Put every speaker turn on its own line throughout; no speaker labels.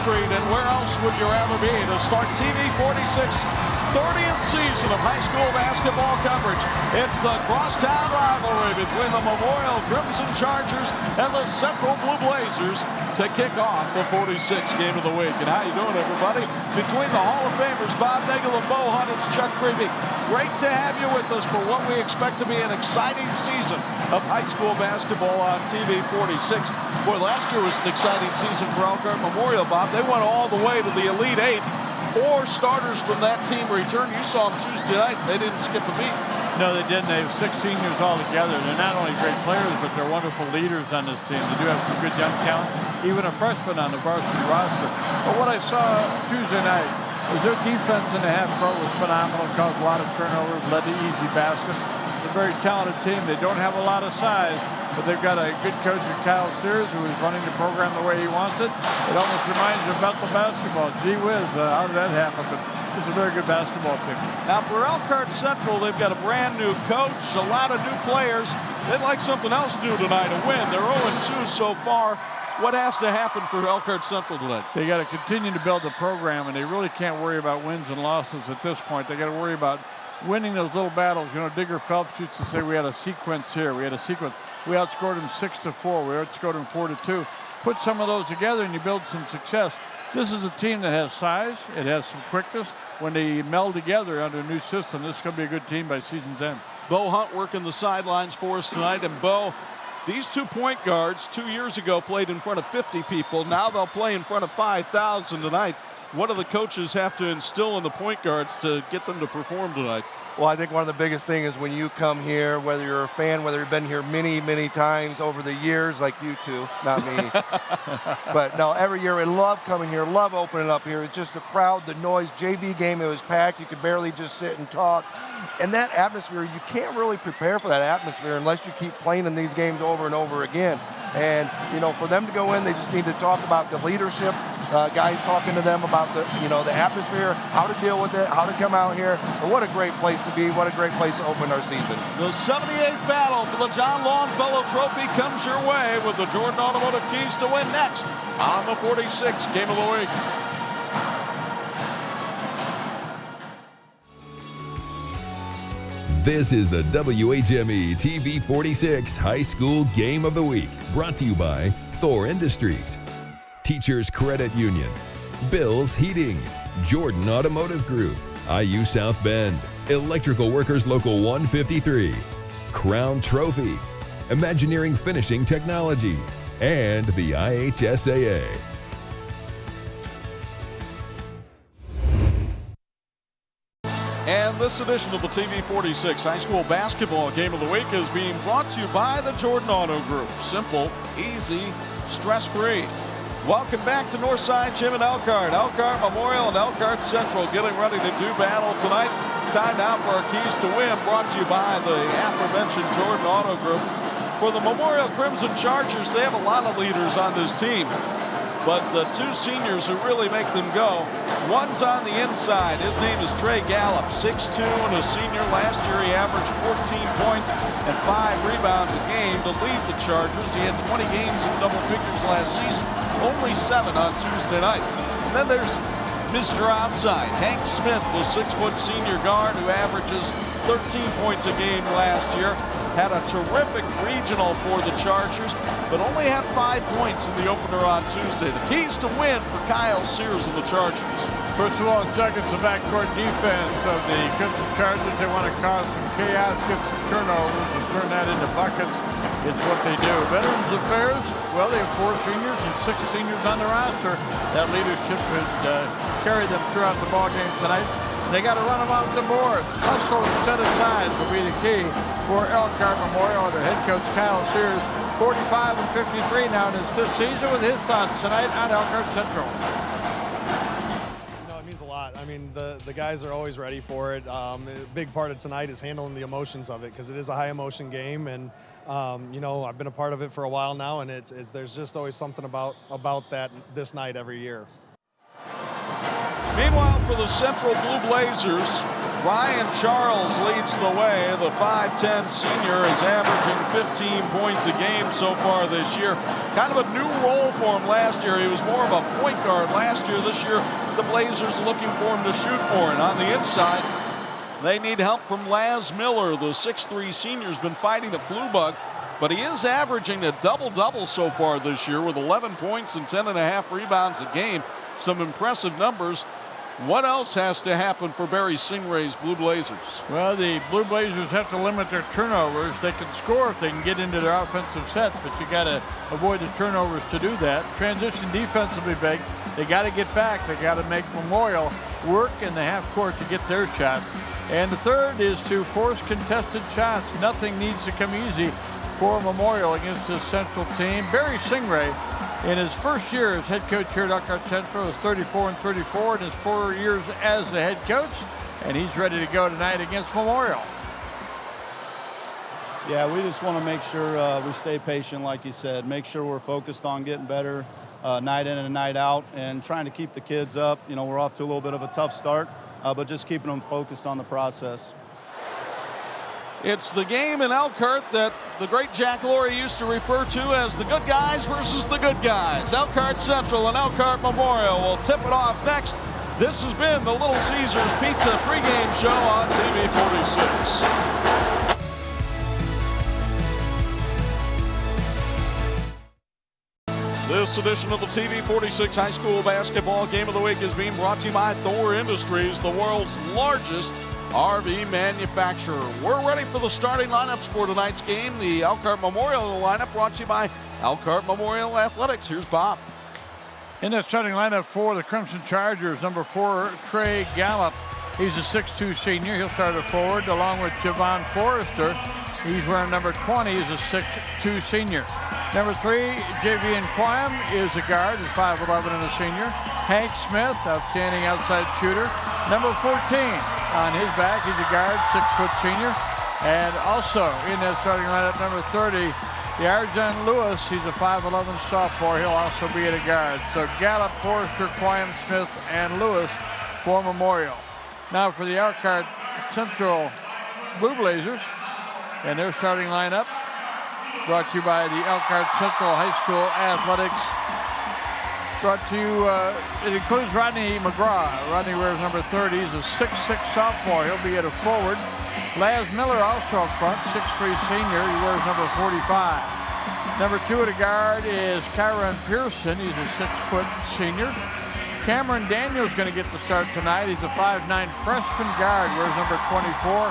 Street, and where else would you rather be to start TV 46's 30th season of high school basketball coverage? It's the crosstown rivalry between the Memorial Crimson Chargers and the Central Blue Blazers to kick off the 46th game of the week. And how you doing, everybody? Between the Hall of Famers, Bob Nagel and Bo Hunt, it's Chuck Freeby. Great to have you with us for what we expect to be an exciting season of high school basketball on TV 46. Boy, last year was an exciting season for Elkhart Memorial, Bob. They went all the way to the Elite Eight. 4 starters from that team returned. You saw them Tuesday night. They didn't skip a beat.
No, they didn't. They have 6 seniors all together. They're not only great players, but they're wonderful leaders on this team. They do have some good young talent, even a freshman on the varsity roster. But what I saw Tuesday night was their defense in the half court was phenomenal, caused a lot of turnovers, led to easy baskets. It's a very talented team. They don't have a lot of size, but they've got a good coach in Kyle Sears who is running the program the way he wants it. It almost reminds you of Bethel basketball. Gee whiz, how did that happen? But it's a very good basketball team.
Now for Elkhart Central, they've got a brand new coach, a lot of new players. They'd like something else new tonight, a win. They're 0-2 so far. What has to happen for Elkhart Central tonight?
They got to continue to build the program, and they really can't worry about wins and losses at this point. They got to worry about winning those little battles. You know, Digger Phelps used to say we had a sequence here. We had a sequence. We outscored them 6-4. We outscored them 4-2. Put some of those together and you build some success. This is a team that has size. It has some quickness. When they meld together under a new system, this is going to be a good team by season's end.
Bo Hunt working the sidelines for us tonight. And Bo, these 2 point guards 2 years ago played in front of 50 people. Now they'll play in front of 5,000 tonight. What do the coaches have to instill in the point guards to get them to perform tonight?
Well, I think one of the biggest things is when you come here, whether you're a fan, whether you've been here many, many times over the years, like you two, not me. But no, every year I love coming here, love opening up here. It's just the crowd, the noise. JV game, it was packed. You could barely just sit and talk. And that atmosphere, you can't really prepare for that atmosphere unless you keep playing in these games over and over again. And, you know, for them to go in, they just need to talk about the leadership, guys talking to them about the, you know, the atmosphere, how to deal with it, how to come out here. And what a great place to be. What a great place to open our season.
The 78th battle for the John Longfellow Trophy comes your way with the Jordan Automotive Keys to win next on the 46th game of the week.
This is the WHME TV 46 High School Game of the Week, brought to you by Thor Industries, Teachers Credit Union, Bill's Heating, Jordan Automotive Group, IU South Bend, Electrical Workers Local 153, Crown Trophy, Imagineering Finishing Technologies, and the IHSAA.
And this edition of the TV 46 High School Basketball Game of the Week is being brought to you by the Jordan Auto Group. Simple, easy, stress-free. Welcome back to Northside Gym in Elkhart. Elkhart Memorial and Elkhart Central getting ready to do battle tonight. Time now for our keys to win, brought to you by the aforementioned Jordan Auto Group. For the Memorial Crimson Chargers, they have a lot of leaders on this team. But the 2 seniors who really make them go, one's on the inside. His name is Trey Gallup, 6'2", and a senior. Last year he averaged 14 points and 5 rebounds a game to lead the Chargers. He had 20 games in double figures last season, only 7 on Tuesday night. And then there's Mr. Outside, Hank Smith, the 6-foot senior guard who averages 13 points a game last year. Had a terrific regional for the Chargers, but only had 5 points in the opener on Tuesday. The keys to win for Kyle Sears and the Chargers.
First of all, Chuck, it's the backcourt defense of the Crimson Chargers. They want to cause some chaos, get some turnovers, and turn that into buckets. It's what they do. Veterans Affairs, well, they have 4 seniors and 6 seniors on the roster. That leadership has carried them throughout the ballgame tonight. They got to run them off the board. Hustle and set aside will be the key for Elkhart Memorial under head coach Kyle Sears. 45 and 53 now in his 5th season with his sons tonight on Elkhart Central.
No, it means a lot. I mean, the guys are always ready for it. A big part of tonight is handling the emotions of it because it is a high emotion game, and you know, I've been a part of it for a while now, and there's just always something about that this night every year.
Meanwhile, for the Central Blue Blazers, Ryan Charles leads the way. The 5'10 senior is averaging 15 points a game so far this year. Kind of a new role for him last year. He was more of a point guard last year. This year, the Blazers looking for him to shoot more. And on the inside, they need help from Laz Miller. The 6'3 senior's been fighting the flu bug, but he is averaging a double-double so far this year with 11 points and 10.5 rebounds a game. Some impressive numbers. What else has to happen for Barry Singray's Blue Blazers?
Well, the Blue Blazers have to limit their turnovers. They can score if they can get into their offensive sets, but you got to avoid the turnovers to do that. Transition defense will be big. They got to get back. They got to make Memorial work in the half court to get their shots. And the third is to force contested shots. Nothing needs to come easy for Memorial against this Central team. Barry Singray, in his first year as head coach here at Elkhart Central, is 34-34 in his 4 years as the head coach, and he's ready to go tonight against Memorial.
Yeah, we just want to make sure we stay patient, like you said. Make sure we're focused on getting better night in and night out, and trying to keep the kids up. You know, we're off to a little bit of a tough start, but just keeping them focused on the process.
It's the game in Elkhart that the great Jack Laurie used to refer to as the good guys versus the good guys. Elkhart Central and Elkhart Memorial will tip it off next. This has been the Little Caesars Pizza pregame show on TV 46. This edition of the TV 46 High School Basketball Game of the Week is being brought to you by Thor Industries, the world's largest RV manufacturer. We're ready for the starting lineups for tonight's game. The Elkhart Memorial lineup brought to you by Elkhart Memorial Athletics. Here's Bob.
In the starting lineup for the Crimson Chargers, number 4, Trey Gallup. He's a 6'2 senior. He'll start at forward along with Javon Forrester. He's wearing number 20. He's a 6'2 senior. Number 3, Javian Quam is a guard, is 5'11 and a senior. Hank Smith, outstanding outside shooter. Number 14 on his back, he's a guard, 6-foot senior. And also in that starting lineup, number 30, Yarjan Lewis, he's a 5'11 sophomore. He'll also be at a guard. So Gallup, Forrester, Quam, Smith, and Lewis for Memorial. Now for the Elkhart Central Blue Blazers and their starting lineup, brought to you by the Elkhart Central High School Athletics. Brought to you, it includes Rodney McGraw. Rodney wears number 30. He's a 6'6 sophomore. He'll be at a forward. Laz Miller also up front, 6'3 senior. He wears number 45. Number 2 at a guard is Kyron Pearson. He's a 6-foot senior. Cameron Daniels going to get the start tonight. He's a 5'9 freshman guard, wears number 24.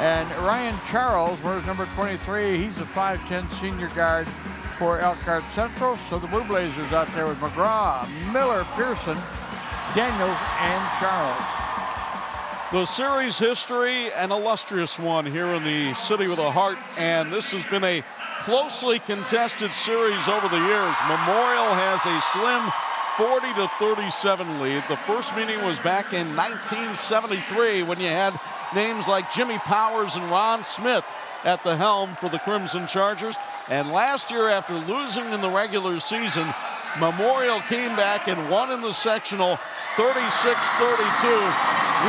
And Ryan Charles wears number 23. He's a 5'10 senior guard for Elkhart Central. So the Blue Blazers out there with McGraw, Miller, Pearson, Daniels, and Charles.
The series history, an illustrious one here in the city with a heart, and this has been a closely contested series over the years. Memorial has a slim 40-37 lead. The first meeting was back in 1973 when you had names like Jimmy Powers and Ron Smith at the helm for the Crimson Chargers. And last year, after losing in the regular season, Memorial came back and won in the sectional 36-32.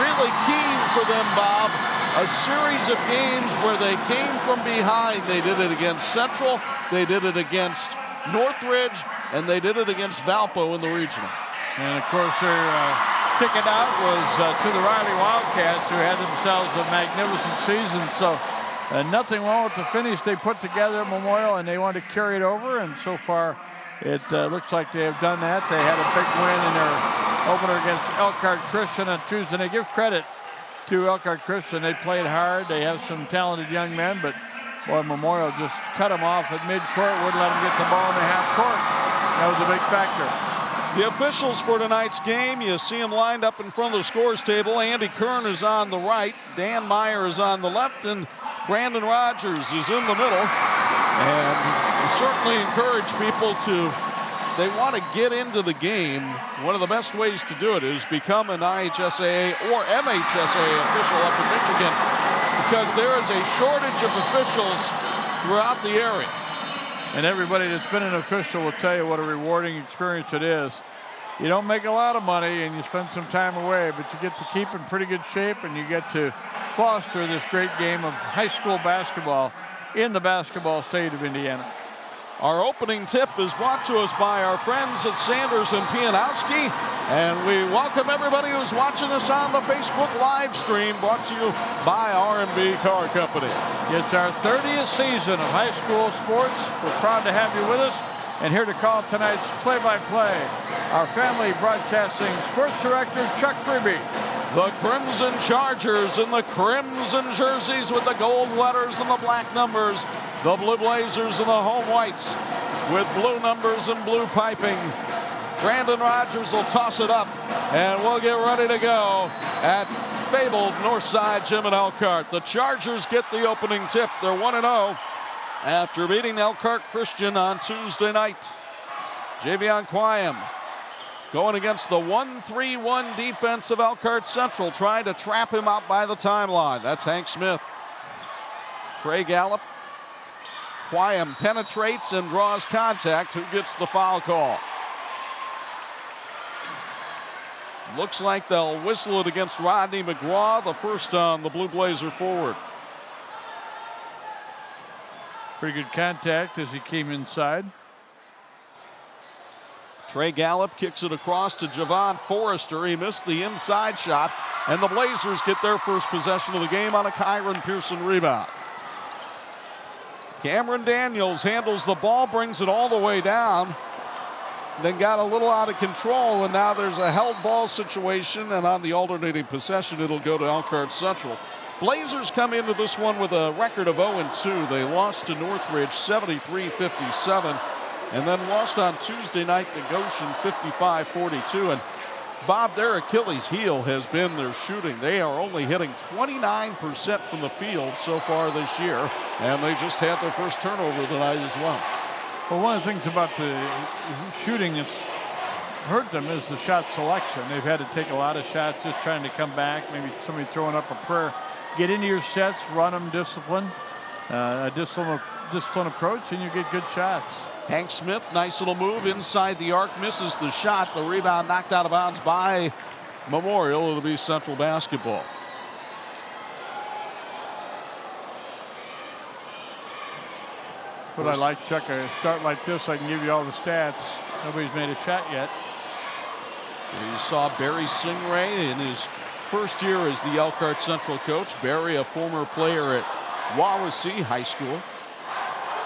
Really keen for them, Bob. A series of games where they came from behind. They did it against Central, they did it against Northridge, and they did it against Valpo in the regional.
And of course, their ticket out was to the Riley Wildcats, who had themselves a magnificent season. So nothing wrong with the finish they put together at Memorial, and they want to carry it over. And so far, it looks like they have done that. They had a big win in their opener against Elkhart Christian on Tuesday. They give credit to Elkhart Christian. They played hard. They have some talented young men, but boy, Memorial just cut them off at midcourt, wouldn't let them get the ball in the half court. That was a big factor.
The officials for tonight's game, you see them lined up in front of the scores table. Andy Kern is on the right, Dan Meyer is on the left, and Brandon Rogers is in the middle. And we certainly encourage people to, they want to get into the game. One of the best ways to do it is become an IHSAA or MHSAA official up in Michigan, because there is a shortage of officials throughout the area.
And everybody that's been an official will tell you what a rewarding experience it is. You don't make a lot of money and you spend some time away, but you get to keep in pretty good shape and you get to foster this great game of high school basketball in the basketball state of Indiana.
Our opening tip is brought to us by our friends at Sanders and Pianowski, and we welcome everybody who's watching us on the Facebook live stream, brought to you by R&B Car Company.
It's our 30th season of high school sports. We're proud to have you with us, and here to call tonight's play-by-play, our family broadcasting sports director, Chuck Freeby.
The Crimson Chargers in the crimson jerseys with the gold letters and the black numbers. The Blue Blazers in the home whites with blue numbers and blue piping. Brandon Rogers will toss it up, and we'll get ready to go at fabled Northside Gym in Elkhart. The Chargers get the opening tip. They're 1-0 after beating Elkhart Christian on Tuesday night. Javion Quayam going against the 1-3-1 defense of Elkhart Central, trying to trap him out by the timeline. That's Hank Smith. Trey Gallup. Quayam penetrates and draws contact. Who gets the foul call? Looks like they'll whistle it against Rodney McGraw, the first on the Blue Blazer forward.
Pretty good contact as he came inside.
Trey Gallup kicks it across to Javon Forrester. He missed the inside shot, and the Blazers get their first possession of the game on a Kyron Pearson rebound. Cameron Daniels handles the ball, brings it all the way down, then got a little out of control, and now there's a held ball situation, and on the alternating possession, it'll go to Elkhart Central. Blazers come into this one with a record of 0-2. They lost to Northridge 73-57, and then lost on Tuesday night to Goshen 55-42. And Bob, their Achilles heel has been their shooting. They are only hitting 29% from the field so far this year, and they just had their first turnover tonight as well.
Well, one of the things about the shooting that's hurt them is the shot selection. They've had to take a lot of shots just trying to come back, maybe somebody throwing up a prayer. Get into your sets, run them discipline, a discipline approach, and you get good shots.
Hank Smith, nice little move inside the arc, misses the shot. The rebound knocked out of bounds by Memorial. It'll be Central basketball.
But I like, Chuck, a start like this, I can give you all the stats. Nobody's made a shot yet.
You saw Barry Singray in his first year as the Elkhart Central coach. Barry, a former player at Wawasee High School.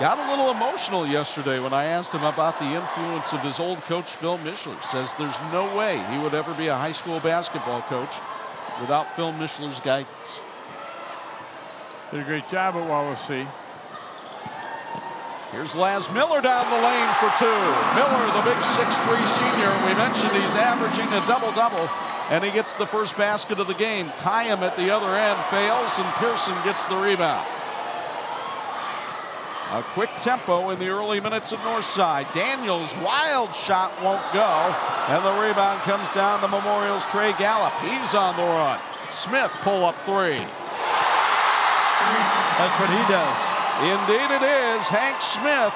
Got a little emotional yesterday when I asked him about the influence of his old coach, Phil Mishler. Says there's no way he would ever be a high school basketball coach without Phil Mishler's guidance.
Did a great job at Wawasee.
Here's Laz Miller down the lane for two. Miller, the big 6'3" senior. We mentioned he's averaging a double-double, and he gets the first basket of the game. Quayam at the other end fails, and Pearson gets the rebound. A quick tempo in the early minutes at Northside. Daniels' wild shot won't go, and the rebound comes down to Memorial's Trey Gallup. He's on the run. Smith pull-up three.
That's what he does.
Indeed it is. Hank Smith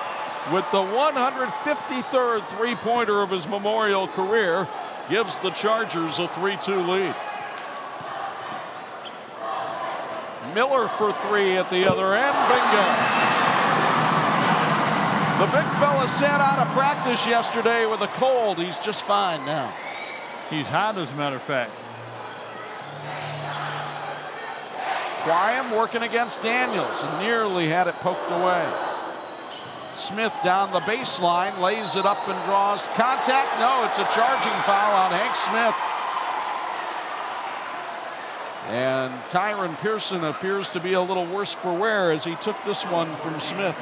with the 153rd three-pointer of his Memorial career gives the Chargers a 3-2 lead. Miller for three at the other end. Bingo. The big fella sat out of practice yesterday with a cold. He's just fine now.
He's hot, as a matter of fact.
Quayam working against Daniels and nearly had it poked away. Smith down the baseline, lays it up and draws contact. No, it's a charging foul on Hank Smith. And Kyron Pearson appears to be a little worse for wear as he took this one from Smith.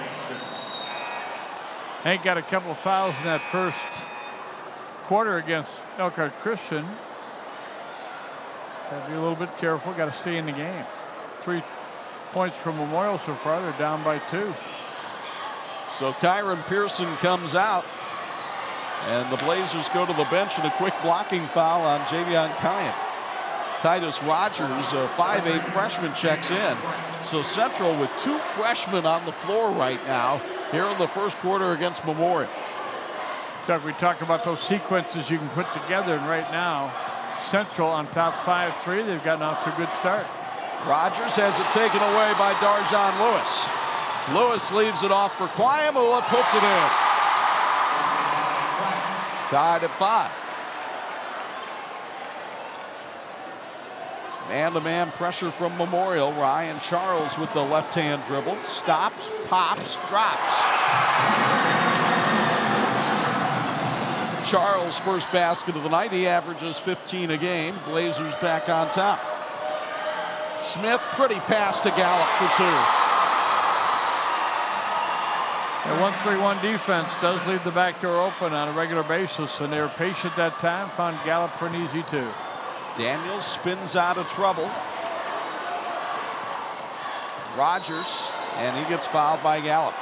Hank got a couple of fouls in that first quarter against Elkhart Christian. Got to be a little bit careful, got to stay in the game. 3 points from Memorial so far, they're down by 2.
So Kyron Pearson comes out, and the Blazers go to the bench, and a quick blocking foul on Javion Quayam. Titus Rogers, a 5'8" freshman, checks in. So Central with 2 freshmen on the floor right now here in the first quarter against Memorial.
Chuck, we talk about those sequences you can put together, and right now, Central on top 5-3. They've gotten off to a good start.
Rogers has it taken away by Darjon Lewis. Lewis leaves it off for Kwayamula, puts it in. Tied at 5. Man-to-man pressure from Memorial. Ryan Charles with the left-hand dribble. Stops, pops, drops. Charles' first basket of the night. He averages 15 a game. Blazers back on top. Smith, pretty pass to Gallup for 2.
The 1-3-1 defense does leave the back door open on a regular basis, and they were patient that time. Found Gallup for an easy 2.
Daniels spins out of trouble. Rogers, and he gets fouled by Gallup.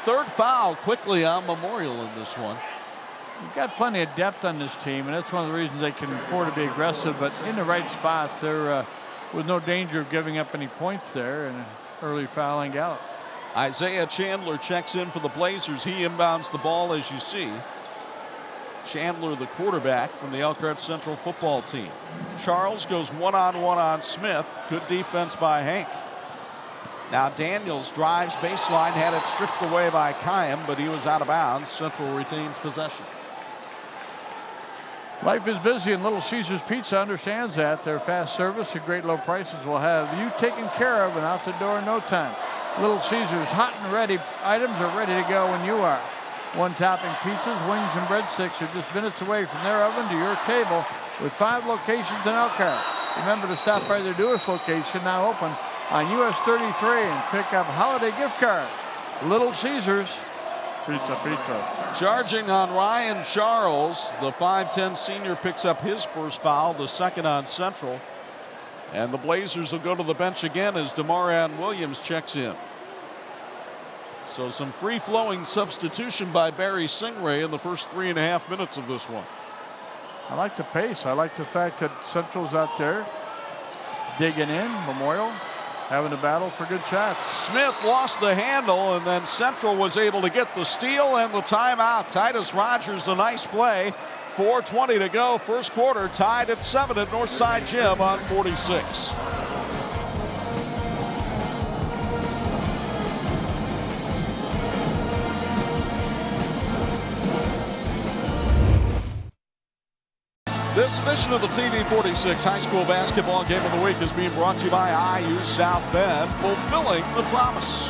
Third foul quickly on Memorial in this one.
You've got plenty of depth on this team, and that's one of the reasons they can afford to be aggressive, but in the right spots, there was no danger of giving up any points there, and an early foul on Gallup.
Isaiah Chandler checks in for the Blazers. He inbounds the ball, as you see. Chandler, the quarterback from the Elkhart Central football team. Charles goes one-on-one on Smith. Good defense by Hank. Now Daniels drives baseline, had it stripped away by Kayam, but he was out of bounds. Central retains possession.
Life is busy, and Little Caesars Pizza understands that. Their fast service and great low prices will have you taken care of and out the door in no time. Little Caesars, hot and ready. Items are ready to go when you are. One-topping pizzas, wings, and breadsticks are just minutes away from their oven to your table with 5 locations in Elkhart. Remember to stop by their newest location, now open on US 33, and pick up holiday gift card. Little Caesars, pizza, pizza.
Charging on Ryan Charles, the 5'10 senior picks up his first foul, the second on Central. And the Blazers will go to the bench again as Demarion Williams checks in. So some free-flowing substitution by Barry Singray in the first 3.5 minutes of this one.
I like the pace. I like the fact that Central's out there digging in. Memorial having a battle for good shots.
Smith lost the handle, and then Central was able to get the steal and the timeout. Titus Rogers, a nice play. 4:20 to go, first quarter, tied at 7 at Northside Gym on 46. This edition of the TV 46 High School Basketball Game of the Week is being brought to you by IU South Bend, fulfilling the promise.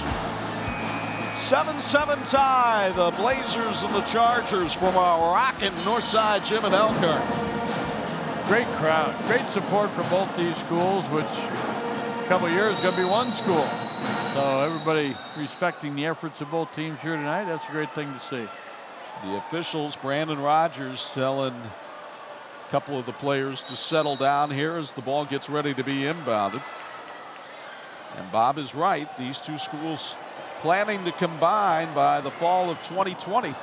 7-7 tie, the Blazers and the Chargers from our rockin' Northside Gym in Elkhart.
Great crowd, great support for both these schools, which a couple of years going to be one school. So everybody respecting the efforts of both teams here tonight. That's a great thing to see.
The officials, Brandon Rogers, telling a couple of the players to settle down here as the ball gets ready to be inbounded. And Bob is right. These two schools planning to combine by the fall of 2020.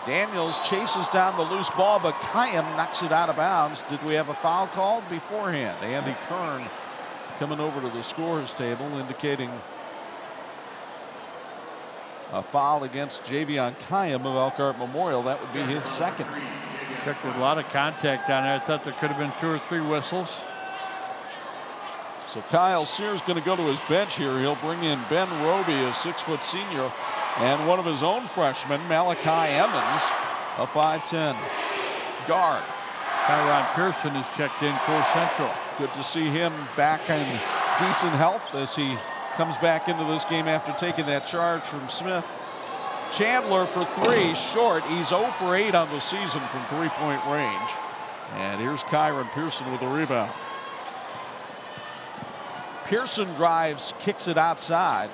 Daniels chases down the loose ball, but Kayam knocks it out of bounds. Did we have a foul called beforehand? Andy Kern coming over to the scorer's table, indicating a foul against Javion Kayam of Elkhart Memorial. That would be his second.
Check with a lot of contact down there. I thought there could have been 2 or 3 whistles.
So Kyle Sears going to go to his bench here. He'll bring in Ben Roby, a 6-foot senior, and one of his own freshmen, Malachi Emmons, a 5'10 guard.
Tyron Pearson has checked in for Central.
Good to see him back in decent health as he comes back into this game after taking that charge from Smith. Chandler for 3, short. He's 0 for 8 on the season from 3-point range. And here's Kyron Pearson with a rebound. Pearson drives, kicks it outside.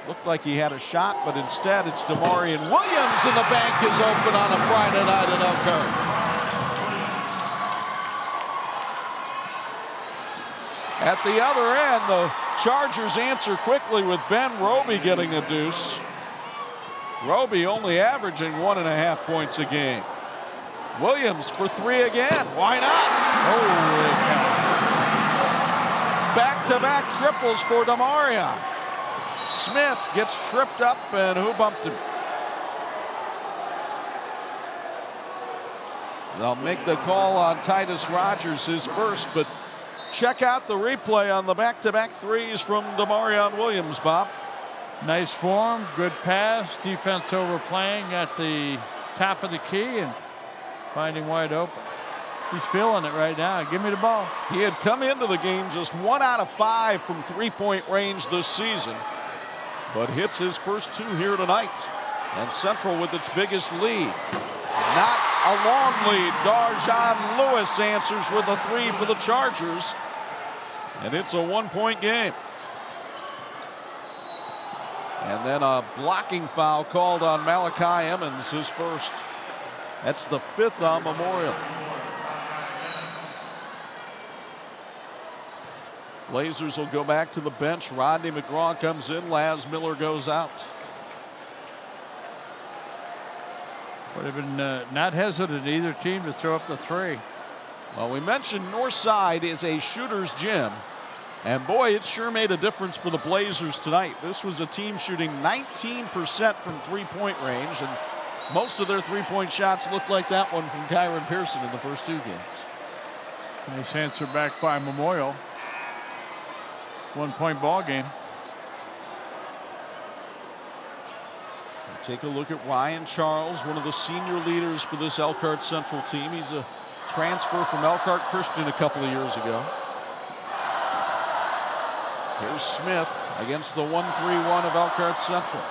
Looked like he had a shot, but instead it's Demarion Williams, and the bank is open on a Friday night at Elkhart. At the other end, the Chargers answer quickly with Ben Roby getting a deuce. Roby only averaging 1.5 points a game. Williams for 3 again. Why not?
Holy cow.
Back-to-back triples for Demarion. Smith gets tripped up, and who bumped him? They'll make the call on Titus Rogers, his first, but check out the replay on the back-to-back threes from DeMarion Williams, Bob.
Nice form, good pass, defense overplaying at the top of the key and finding wide open. He's feeling it right now. Give me the ball.
He had come into the game just 1 out of 5 from three-point range this season, but hits his first 2 here tonight. And Central with its biggest lead. Not a long lead. Darjon Lewis answers with a 3 for the Chargers, and it's a 1-point game. And then a blocking foul called on Malachi Emmons, his first. That's the 5th on Memorial. Blazers will go back to the bench. Rodney McGraw comes in. Laz Miller goes out.
Would have been not hesitant either team to throw up the 3.
Well, we mentioned Northside is a shooter's gym. And boy, it sure made a difference for the Blazers tonight. This was a team shooting 19% from three-point range, and most of their three-point shots looked like that one from Kyron Pearson in the first 2 games.
Nice answer back by Memorial. 1-point ball game.
Take a look at Ryan Charles, one of the senior leaders for this Elkhart Central team. He's a transfer from Elkhart Christian a couple of years ago. Here's Smith against the 1-3-1 of Elkhart Central.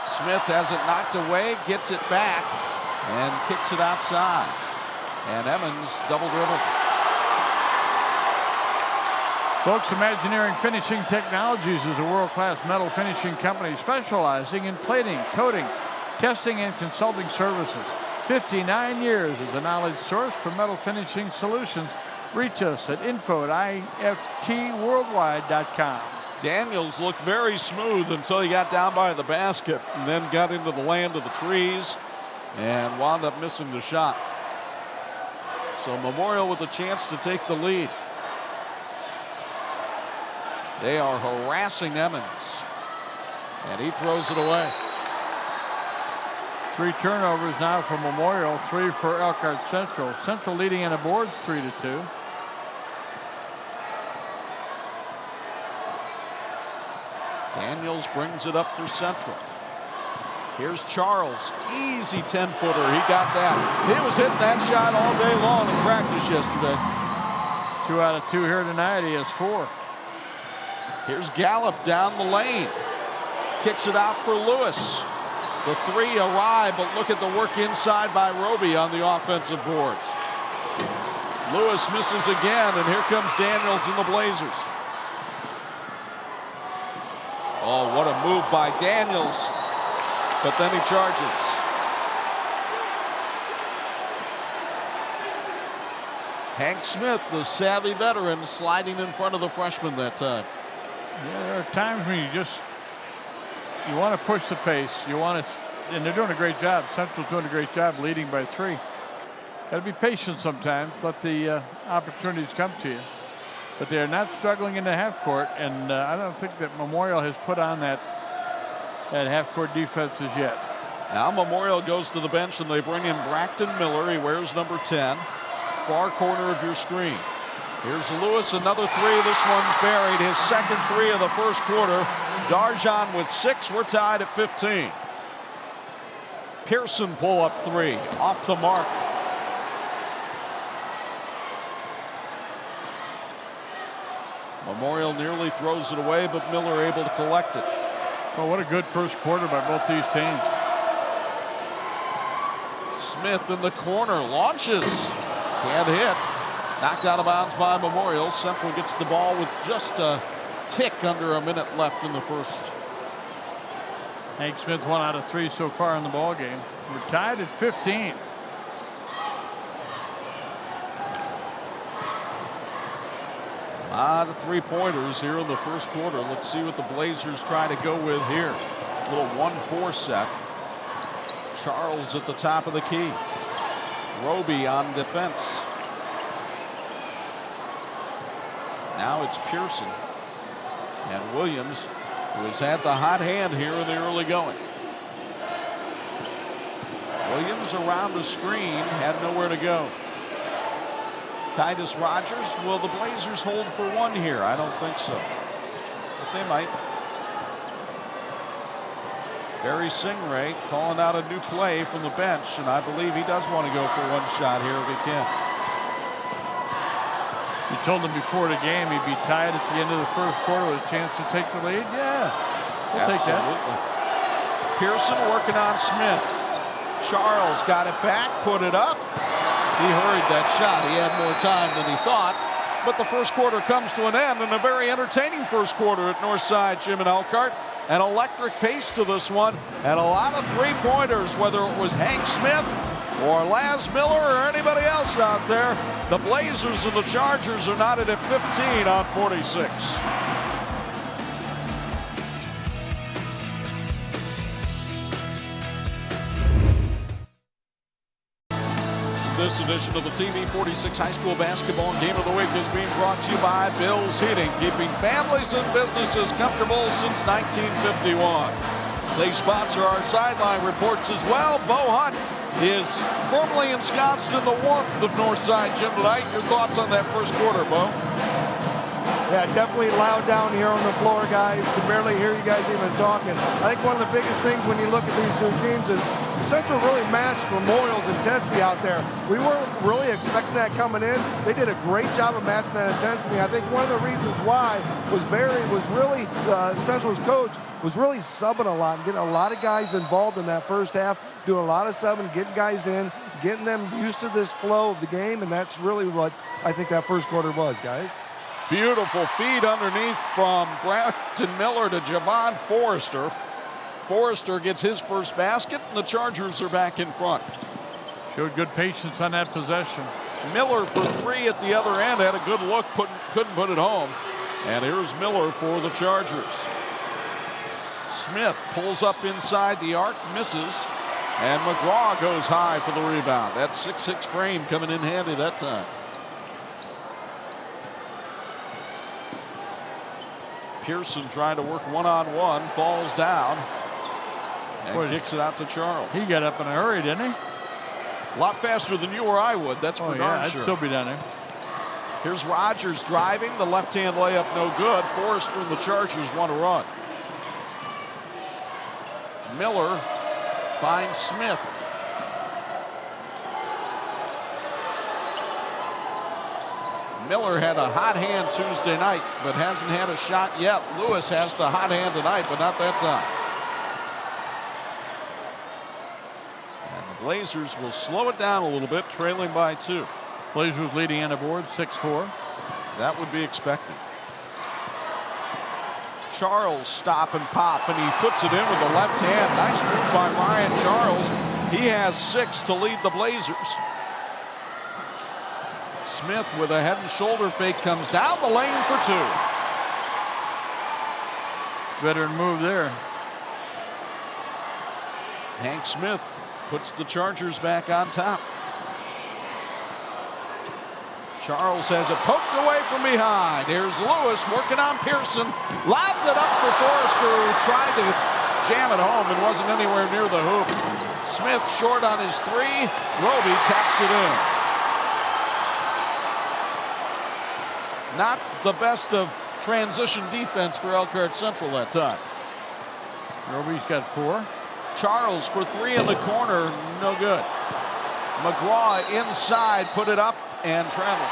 Smith has it knocked away, gets it back, and kicks it outside. And Emmons double dribble.
Folks, Imagineering Finishing Technologies is a world-class metal finishing company specializing in plating, coating, testing, and consulting services. 59 years as a knowledge source for metal finishing solutions. Reach us at info@iftworldwide.com.
Daniels looked very smooth until he got down by the basket and then got into the land of the trees and wound up missing the shot. So Memorial with a chance to take the lead. They are harassing Emmons, and he throws it away.
3 turnovers now for Memorial, 3 for Elkhart Central. Central leading in the boards 3-2.
Daniels brings it up for Central. Here's Charles, easy 10-footer. He got that. He was hitting that shot all day long in practice yesterday.
2 out of 2 here tonight. He has 4.
Here's Gallup down the lane. Kicks it out for Lewis. The 3 awry, but look at the work inside by Roby on the offensive boards. Lewis misses again, and here comes Daniels and the Blazers. Oh, what a move by Daniels. But then he charges. Hank Smith, the savvy veteran, sliding in front of the freshman that time.
Yeah, there are times when you want to push the pace. You want to, and they're doing a great job. Central's doing a great job leading by 3. Got to be patient sometimes. Let the opportunities come to you. But they are not struggling in the half court, and I don't think that Memorial has put on that half court defense as yet.
Now Memorial goes to the bench, and they bring in Braxton Miller. He wears number 10. Far corner of your screen. Here's Lewis, another 3. This one's buried. His second 3 of the first quarter. Darjon with 6. We're tied at 15. Pearson pull-up 3. Off the mark. Memorial nearly throws it away, but Miller able to collect it.
Well, what a good first quarter by both these teams.
Smith in the corner. Launches. Can't hit. Knocked out of bounds by Memorial. Central gets the ball with just a tick under a minute left in the first.
Hank Smith 1 out of 3 so far in the ball game. We're tied at 15.
A lot of three-pointers here in the first quarter. Let's see what the Blazers try to go with here. A little 1-4 set. Charles at the top of the key. Roby on defense. Now it's Pearson. And Williams, who has had the hot hand here in the early going. Williams around the screen, had nowhere to go. Titus Rogers, will the Blazers hold for one here? I don't think so, but they might. Barry Singray calling out a new play from the bench, and I believe he does want to go for one shot here if he can.
You told him before the game he'd be tied at the end of the first quarter with a chance to take the lead. Yeah, we'll take that.
Pearson working on Smith. Charles got it back, put it up. He hurried that shot. He had more time than he thought. But the first quarter comes to an end, and a very entertaining first quarter at Northside Gym in Elkhart. An electric pace to this one, and a lot of three-pointers, whether it was Hank Smith or Laz Miller or anybody else out there. The Blazers and the Chargers are knotted at 15 on 46. This edition of the TV 46 High School Basketball Game of the Week is being brought to you by Bill's Heating, keeping families and businesses comfortable since 1951. They sponsor our sideline reports as well. Bo Hunt is firmly ensconced in the warmth of Northside Gym tonight. Your thoughts on that first quarter, Bo?
Yeah, definitely loud down here on the floor, guys. Can barely hear you guys even talking. I think one of the biggest things when you look at these two teams is Central really matched Memorial's intensity out there. We weren't really expecting that coming in. They did a great job of matching that intensity. I think one of the reasons why was Barry was really, Central's coach, was really subbing a lot and getting a lot of guys involved in that first half, doing a lot of subbing, getting guys in, getting them used to this flow of the game, and that's really what I think that first quarter was, guys.
Beautiful feed underneath from Braxton Miller to Javon Forrester. Forrester gets his first basket, and the Chargers are back in front.
Showed good patience on that possession.
Miller for three at the other end, had a good look, couldn't put it home. And here's Miller for the Chargers. Smith pulls up inside the arc, misses, and McGraw goes high for the rebound. That 6'6" frame coming in handy that time. Pearson trying to work one-on-one, falls down, and kicks it out to Charles.
He got up in a hurry, didn't he?
A lot faster than you or I would, that's for darn sure.
I'd still be down there.
Here's Rogers driving, the left-hand layup no good. Forrester and the Chargers want to run. Miller finds Smith. Miller had a hot hand Tuesday night, but hasn't had a shot yet. Lewis has the hot hand tonight, but not that time. And the Blazers will slow it down a little bit, trailing by 2.
Blazers leading on the board, 6-4.
That would be expected. Charles stop and pop, and he puts it in with the left hand. Nice move by Ryan Charles. He has 6 to lead the Blazers. Smith with a head and shoulder fake comes down the lane for 2.
Veteran move there.
Hank Smith puts the Chargers back on top. Charles has it poked away from behind. Here's Lewis working on Pearson. Lobbed it up for Forrester, who tried to jam it home and wasn't anywhere near the hoop. Smith short on his 3. Roby taps it in. Not the best of transition defense for Elkhart Central that time.
Roby's got 4.
Charles for 3 in the corner, no good. McGraw inside, put it up and travel.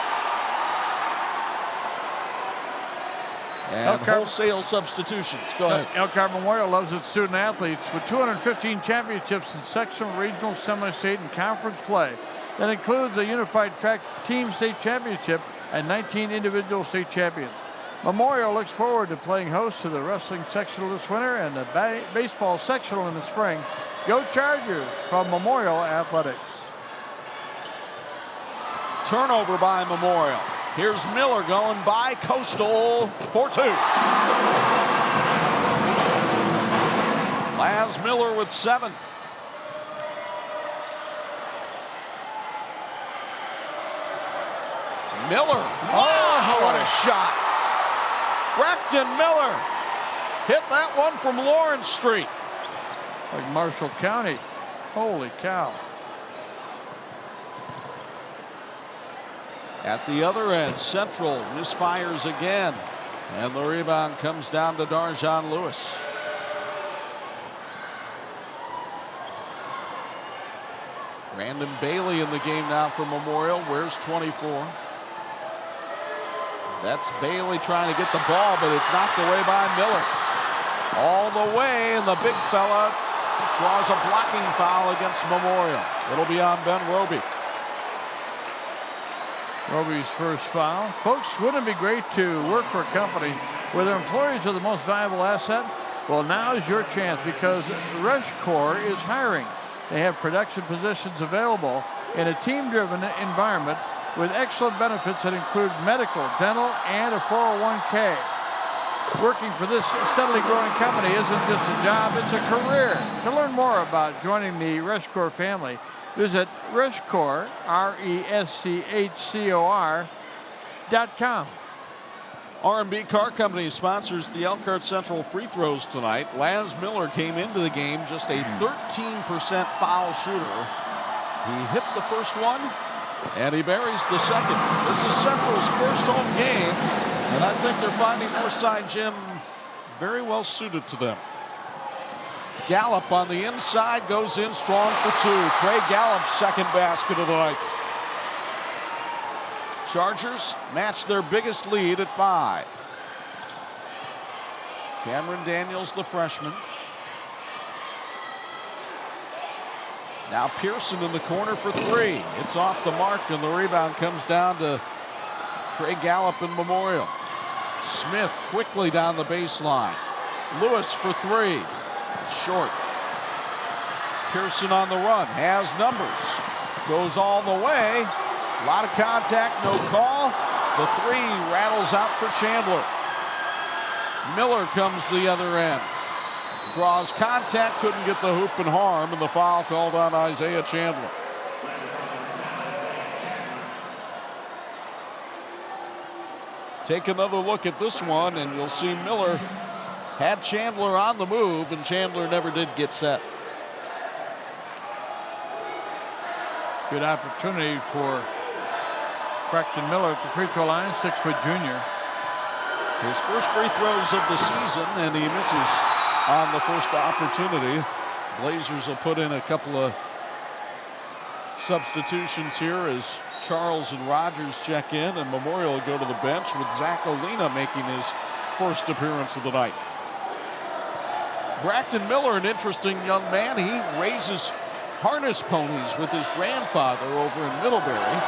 And
Elkhart,
wholesale substitutions. Go ahead.
Elkhart Memorial loves its student athletes with 215 championships in sectional, regional, semi-state, and conference play. That includes the unified track team state championship and 19 individual state champions. Memorial looks forward to playing host to the wrestling sectional this winter and the baseball sectional in the spring. Go Chargers from Memorial Athletics.
Turnover by Memorial. Here's Miller going by Coastal for 2. Laz Miller with 7. Miller. Oh, what a shot. Braxton Miller hit that one from Lawrence Street.
Like Marshall County. Holy cow.
At the other end, Central misfires again. And the rebound comes down to Darjon Lewis. Brandon Bailey in the game now for Memorial. Wears 24. That's Bailey trying to get the ball, but it's knocked away by Miller. All the way, and the big fella draws a blocking foul against Memorial. It'll be on Ben Roby.
Roby's first foul. Folks, wouldn't it be great to work for a company where their employees are the most valuable asset? Well, now is your chance because RushCore is hiring. They have production positions available in a team-driven environment with excellent benefits that include medical, dental, and a 401k. Working for this steadily growing company isn't just a job, it's a career. To learn more about joining the RushCore family, visit RushCore, RESCHCOR.com.
R&B Car Company sponsors the Elkhart Central free throws tonight. Laz Miller came into the game just a 13% foul shooter. He hit the first one, and he buries the second. This is Central's first home game, and I think they're finding Northside Gym very well suited to them. Gallup on the inside goes in strong for two. Trey Gallup's second basket of the night. Chargers match their biggest lead at 5. Cameron Daniels, the freshman. Now Pearson in the corner for 3. It's off the mark, and the rebound comes down to Trey Gallup in Memorial. Smith quickly down the baseline. Lewis for 3. Short. Pearson on the run. Has numbers. Goes all the way. A lot of contact, no call. The 3 rattles out for Chandler. Miller comes the other end. Draws contact, couldn't get the hoop and harm, and the foul called on Isaiah Chandler. Take another look at this one, and you'll see Miller had Chandler on the move, and Chandler never did get set.
Good opportunity for Braxton Miller at the free throw line, 6-foot junior.
His first free throws of the season, and he misses on the first opportunity. Blazers will put in a couple of substitutions here as Charles and Rogers check in, and Memorial will go to the bench with Zach Olina making his first appearance of the night. Braxton Miller, an interesting young man. He raises harness ponies with his grandfather over in Middlebury.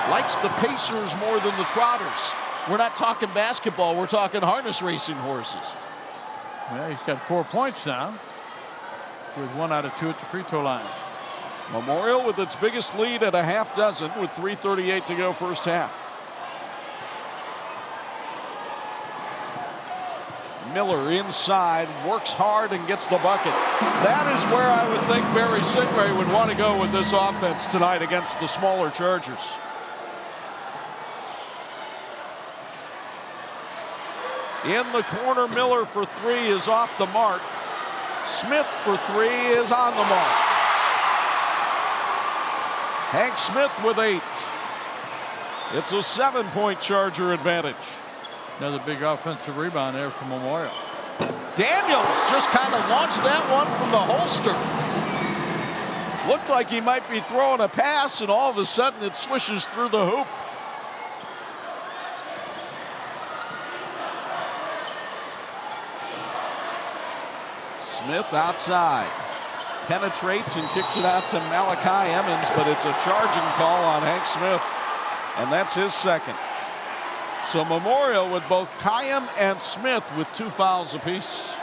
Likes the Pacers more than the Trotters. We're not talking basketball, we're talking harness racing horses.
Well, he's got 4 points now with 1 out of 2 at the free throw line.
Memorial with its biggest lead at a half dozen with 3:38 to go first half. Miller inside, works hard and gets the bucket. That is where I would think Barry Sigray would want to go with this offense tonight against the smaller Chargers. In the corner, Miller for 3 is off the mark. Smith for 3 is on the mark. Hank Smith with 8. It's a 7-point Charger advantage.
Another big offensive rebound there from Memorial.
Daniels just kind of launched that one from the holster. Looked like he might be throwing a pass, and all of a sudden it swishes through the hoop. Smith outside. Penetrates and kicks it out to Malachi Emmons, but it's a charging call on Hank Smith, and that's his second. So Memorial with both Kayam and Smith with 2 fouls apiece.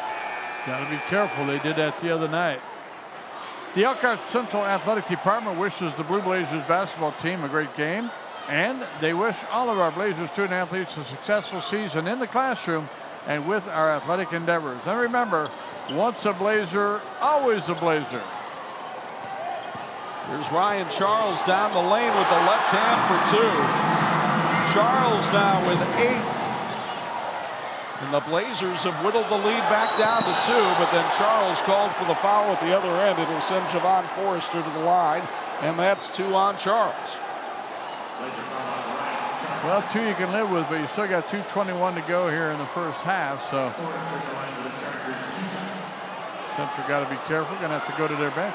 Got to be careful. They did that the other night. The Elkhart Central Athletic Department wishes the Blue Blazers basketball team a great game, and they wish all of our Blazers student athletes a successful season in the classroom and with our athletic endeavors. And remember, once a Blazer, always a Blazer.
Here's Ryan Charles down the lane with the left hand for 2. Charles now with 8. And the Blazers have whittled the lead back down to 2, but then Charles called for the foul at the other end. It'll send Javon Forrester to the line, and that's 2 on Charles.
Well, 2 you can live with, but you still got 2:21 to go here in the first half, so Central got to be careful. Going to have to go to their bench.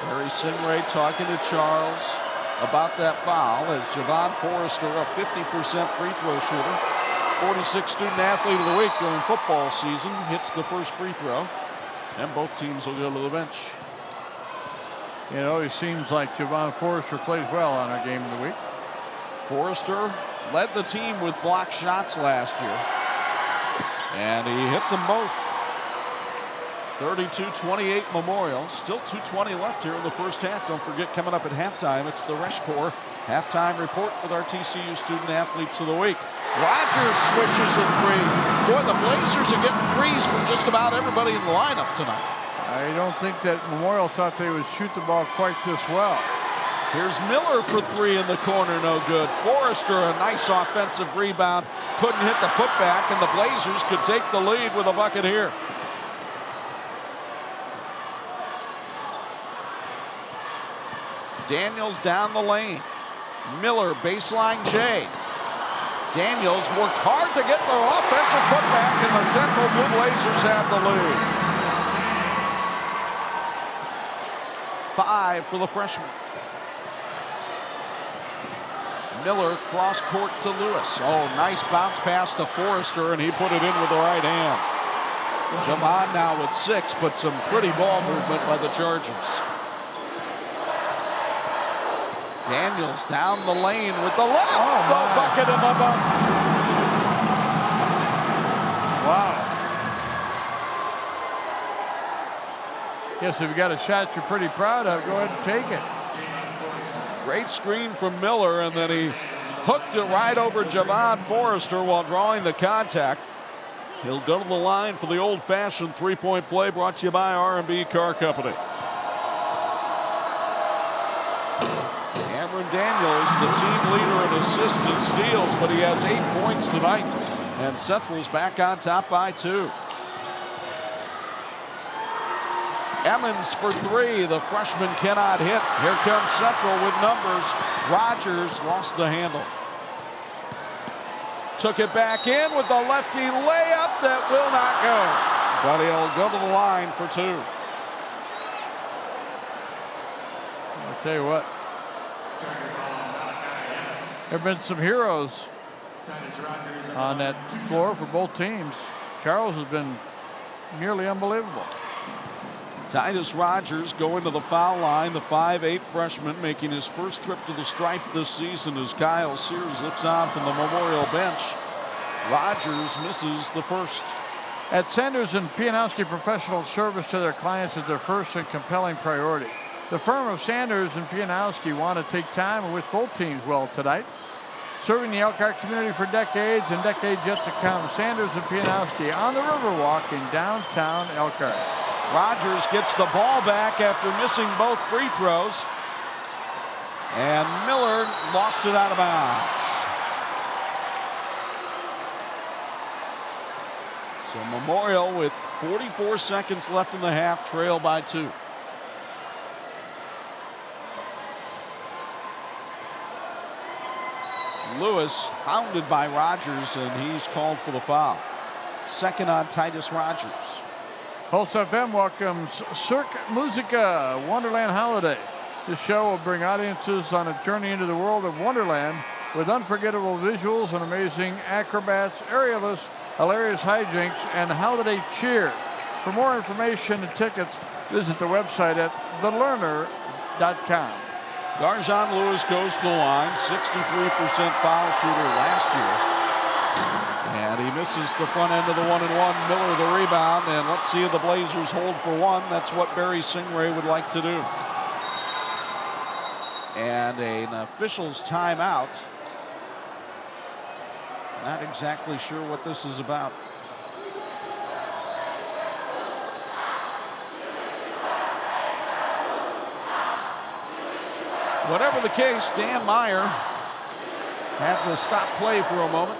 Barry Singray talking to Charles about that foul as Javon Forrester, a 50% free throw shooter, 46 student athlete of the week during football season, hits the first free throw, and both teams will go to the bench.
It always seems like Javon Forrester plays well on our game of the week.
Forrester led the team with blocked shots last year, and he hits them both. 32-28 Memorial. Still 2:20 left here in the first half. Don't forget, coming up at halftime, it's the Resch Corps halftime report with our TCU student athletes of the week. Rogers switches a 3. Boy, the Blazers are getting threes from just about everybody in the lineup tonight.
I don't think that Memorial thought they would shoot the ball quite this well.
Here's Miller for 3 in the corner, no good. Forrester, a nice offensive rebound. Couldn't hit the putback, and the Blazers could take the lead with a bucket here. Daniels down the lane. Miller, baseline J. Daniels worked hard to get their offensive putback, and the Central Blue Blazers have the lead. 5 for the freshman. Miller cross court to Lewis. Oh, nice bounce pass to Forrester, and he put it in with the right hand. Javon now with 6, but some pretty ball movement by the Chargers. Daniels down the lane with the left. Oh, the bucket in the bump.
Wow. Yes, if you got a shot you're pretty proud of, go ahead and take it.
Great screen from Miller, and then he hooked it right over Javon Forrester while drawing the contact. He'll go to the line for the old-fashioned three-point play, brought to you by R&B Car Company. Daniels, the team leader in assists and steals, but he has 8 points tonight, and Central's back on top by 2. Emmons for 3. The freshman cannot hit. Here comes Central with numbers. Rogers lost the handle. Took it back in with the lefty layup that will not go, but he'll go to the line for 2.
I'll tell you what. There have been some heroes on that floor for both teams. Charles has been nearly unbelievable.
Titus Rogers going to the foul line, the 5'8" freshman making his first trip to the stripe this season as Kyle Sears looks on from the Memorial bench. Rogers misses the first.
At Sanders and Pianowski, professional service to their clients is their first and compelling priority. The firm of Sanders and Pianowski want to take time and wish both teams well tonight. Serving the Elkhart community for decades and decades yet to come, Sanders and Pianowski on the Riverwalk in downtown Elkhart.
Rogers gets the ball back after missing both free throws, and Miller lost it out of bounds. So Memorial, with 44 seconds left in the half, trail by 2. Lewis hounded by Rogers, and he's called for the foul. Second on Titus Rogers.
Pulse FM welcomes Cirque Musica Wonderland Holiday. This show will bring audiences on a journey into the world of Wonderland with unforgettable visuals and amazing acrobats, aerialists, hilarious hijinks, and holiday cheer. For more information and tickets, visit the website at thelearner.com.
Garjon Lewis goes to the line, 63% foul shooter last year. And he misses the front end of the 1-and-1. Miller the rebound, and let's see if the Blazers hold for 1. That's what Barry Singray would like to do. And an official's timeout. Not exactly sure what this is about. Whatever the case, Dan Meyer had to stop play for a moment.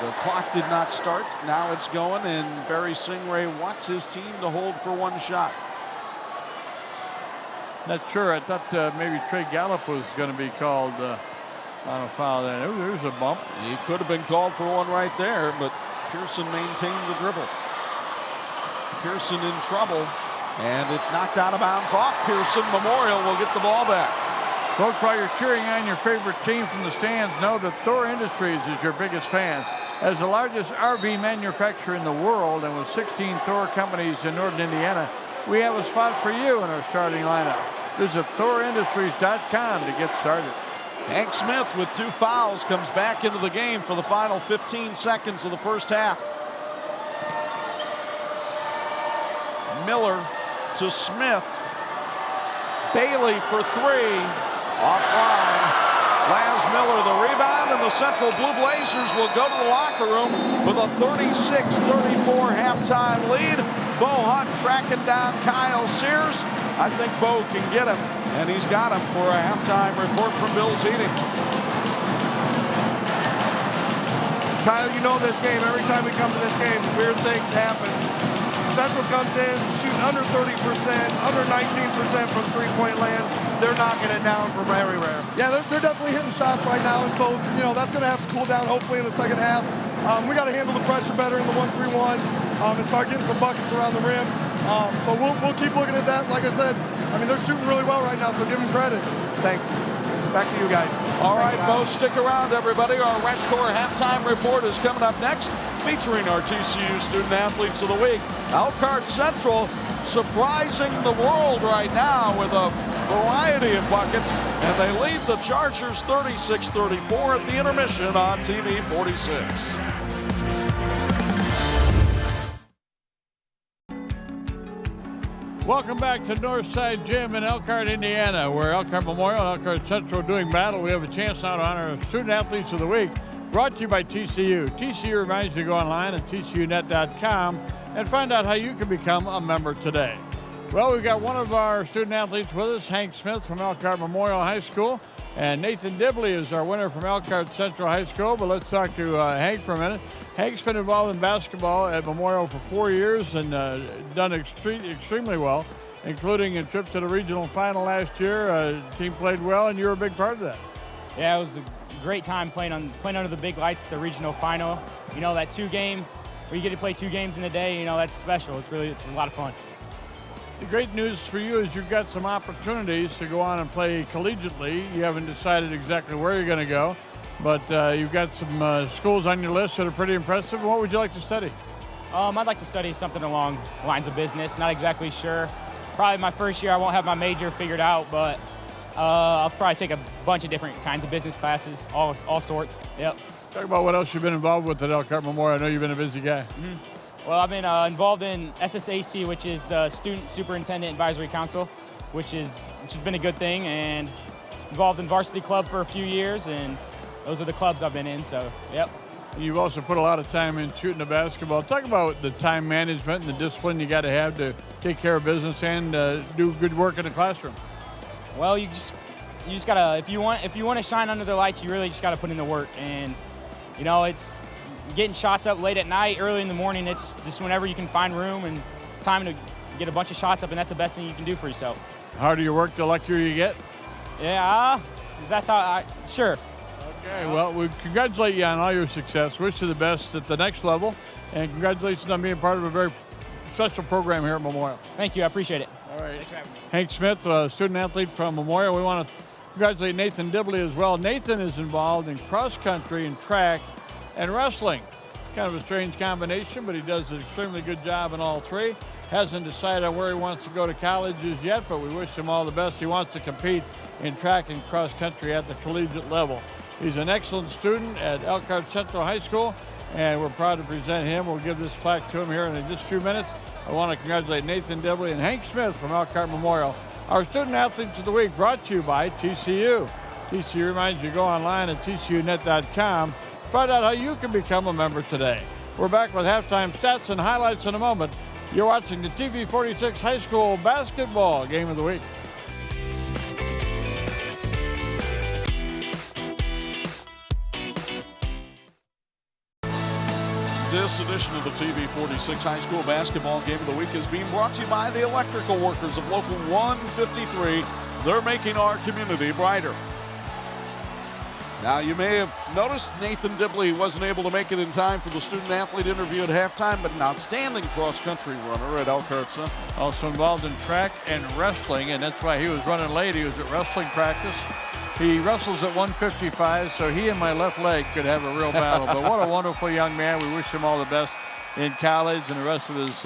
The clock did not start. Now it's going, and Barry Singray wants his team to hold for one shot.
Not sure. I thought maybe Trey Gallup was going to be called on a foul there. There's a bump.
He could have been called for one right there, but Pearson maintained the dribble. Pearson in trouble, and it's knocked out of bounds off Pearson. Memorial will get the ball back.
Folks, while you're cheering on your favorite team from the stands, know that Thor Industries is your biggest fan. As the largest RV manufacturer in the world and with 16 Thor companies in northern Indiana, we have a spot for you in our starting lineup. Visit ThorIndustries.com to get started.
Hank Smith with 2 fouls comes back into the game for the final 15 seconds of the first half. Miller to Smith. Bailey for 3. Offline. Laz Miller the rebound, and the Central Blue Blazers will go to the locker room with a 36-34 halftime lead. Bo Hunt tracking down Kyle Sears. I think Bo can get him, and he's got him for a halftime report from Bill's Heating.
Kyle, you know this game. Every time we come to this game, weird things happen. Central comes in, shooting under 30%, under 19% from three-point land. They're knocking it down from everywhere.
Yeah, they're definitely hitting shots right now, and so, you know, that's going to have to cool down hopefully in the second half. We got to handle the pressure better in the 1-3-1 and start getting some buckets around the rim. So we'll keep looking at that. Like I said, I mean, they're shooting really well right now, so give them credit.
Thanks. Back to you guys.
All right, Bo, stick around, everybody. Our West Core halftime report is coming up next, featuring our TCU Student Athletes of the Week. Elkhart Central surprising the world right now with a variety of buckets, and they lead the Chargers 36-34 at the intermission on TV 46.
Welcome back to Northside Gym in Elkhart, Indiana, where Elkhart Memorial and Elkhart Central are doing battle. We have a chance now to honor Student Athletes of the Week, brought to you by TCU. TCU reminds you to go online at tcunet.com and find out how you can become a member today. Well, we've got one of our student athletes with us, Hank Smith from Elkhart Memorial High School, and Nathan Dibley is our winner from Elkhart Central High School. But let's talk to Hank for a minute. Hank's been involved in basketball at Memorial for 4 years and done extremely well, including a trip to the regional final last year. Team played well, and you were a big part of that.
Yeah, it was a great time playing under the big lights at the regional final. You know, that 2-game, where you get to play 2 games in a day, you know, that's special. It's a lot of fun.
The great news for you is you've got some opportunities to go on and play collegiately. You haven't decided exactly where you're going to go, but you've got some schools on your list that are pretty impressive. What would you like to study?
I'd like to study something along the lines of business. Not exactly sure. Probably my first year I won't have my major figured out, but I'll probably take a bunch of different kinds of business classes, all sorts. Yep.
Talk about what else you've been involved with at Elkhart Memorial. I know you've been a busy guy.
Mm-hmm. Well, I've been involved in SSAC, which is the Student Superintendent Advisory Council, which has been a good thing, and involved in varsity club for a few years, and those are the clubs I've been in, so, yep.
You've also put a lot of time in shooting the basketball. Talk about the time management and the discipline you got to have to take care of business and do good work in the classroom.
Well, you just gotta, if you want to shine under the lights, you really just gotta put in the work, and you know, it's getting shots up late at night, early in the morning. It's just whenever you can find room and time to get a bunch of shots up, and that's the best thing you can do for yourself.
The harder you work, the luckier you get?
Yeah, that's how sure.
Okay, well, we congratulate you on all your success. Wish you the best at the next level, and congratulations on being part of a very special program here at Memorial.
Thank you, I appreciate it.
All right.
Thanks for having me.
Hank Smith, a student athlete from Memorial. We want to congratulate Nathan Dibley as well. Nathan is involved in cross country and track and wrestling. Kind of a strange combination, but he does an extremely good job in all three. Hasn't decided on where he wants to go to colleges yet, but we wish him all the best. He wants to compete in track and cross country at the collegiate level. He's an excellent student at Elkhart Central High School, and we're proud to present him. We'll give this plaque to him here in just a few minutes. I want to congratulate Nathan Dibley and Hank Smith from Elkhart Memorial. Our Student Athletes of the Week brought to you by TCU. TCU reminds you to go online at tcunet.com. Find out how you can become a member today. We're back with halftime stats and highlights in a moment. You're watching the TV 46 High School Basketball Game of the Week.
This edition of the TV 46 High School Basketball Game of the Week is being brought to you by the electrical workers of Local 153. They're making our community brighter. Now, you may have noticed Nathan Dibley wasn't able to make it in time for the student-athlete interview at halftime, but an outstanding cross-country runner at Elkhart Central.
Also involved in track and wrestling, and that's why he was running late. He was at wrestling practice. He wrestles at 155, so he and my left leg could have a real battle. But what a wonderful young man. We wish him all the best in college and the rest of his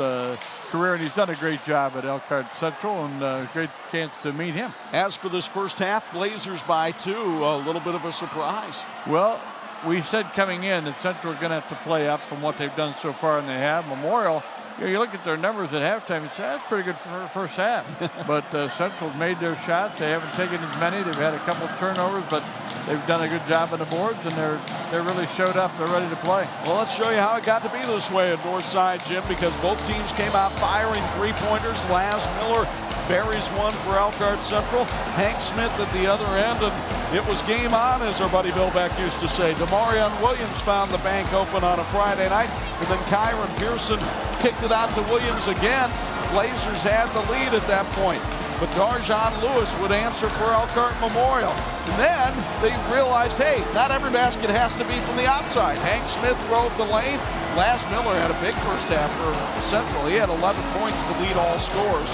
career, and he's done a great job at Elkhart Central, and a great chance to meet him.
As for this first half, Blazers by 2, a little bit of a surprise.
Well, we said coming in that Central are going to have to play up from what they've done so far, and they have. Memorial, you look at their numbers at halftime, you say, that's pretty good for the first half. But Central's made their shots. They haven't taken as many. They've had a couple of turnovers, but they've done a good job on the boards, and they're really showed up. They're ready to play.
Well, let's show you how it got to be this way at Northside, Jim, because both teams came out firing three-pointers. Laz Miller buries one for Elkhart Central. Hank Smith at the other end, and it was game on, as our buddy Bill Beck used to say. Demarion Williams found the bank open on a Friday night, and then Kyron Pearson kicked it out to Williams again. Blazers had the lead at that point, but Darjon Lewis would answer for Elkhart Memorial. And then they realized, hey, not every basket has to be from the outside. Hank Smith drove the lane. Laz Miller had a big first half for Central. He had 11 points to lead all scores.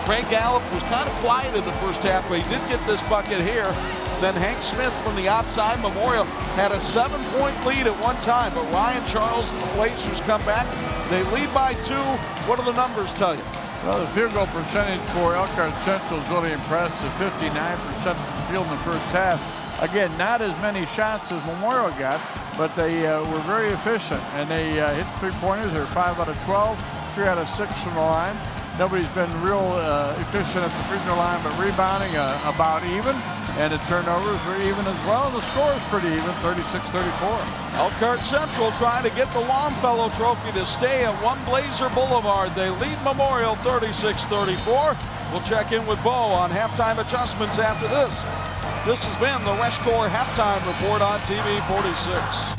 Trey Gallup was kind of quiet in the first half, but he did get this bucket here. Then Hank Smith from the outside. Memorial had a 7-point lead at one time, but Ryan Charles and the Blazers come back. They lead by 2. What do the numbers tell you?
Well, the field goal percentage for Elkhart Central is really impressive. 59% from the field in the first half. Again, not as many shots as Memorial got, but they were very efficient, and they hit three-pointers. They're 5 out of 12, 3 out of 6 from the line. Nobody's been real efficient at the free throw line, but rebounding about even, and the turnovers were even as well. The score is pretty even, 36-34.
Elkhart Central trying to get the Longfellow Trophy to stay at One Blazer Boulevard. They lead Memorial 36-34. We'll check in with Bo on halftime adjustments after this. This has been the Westcore Halftime Report on TV 46.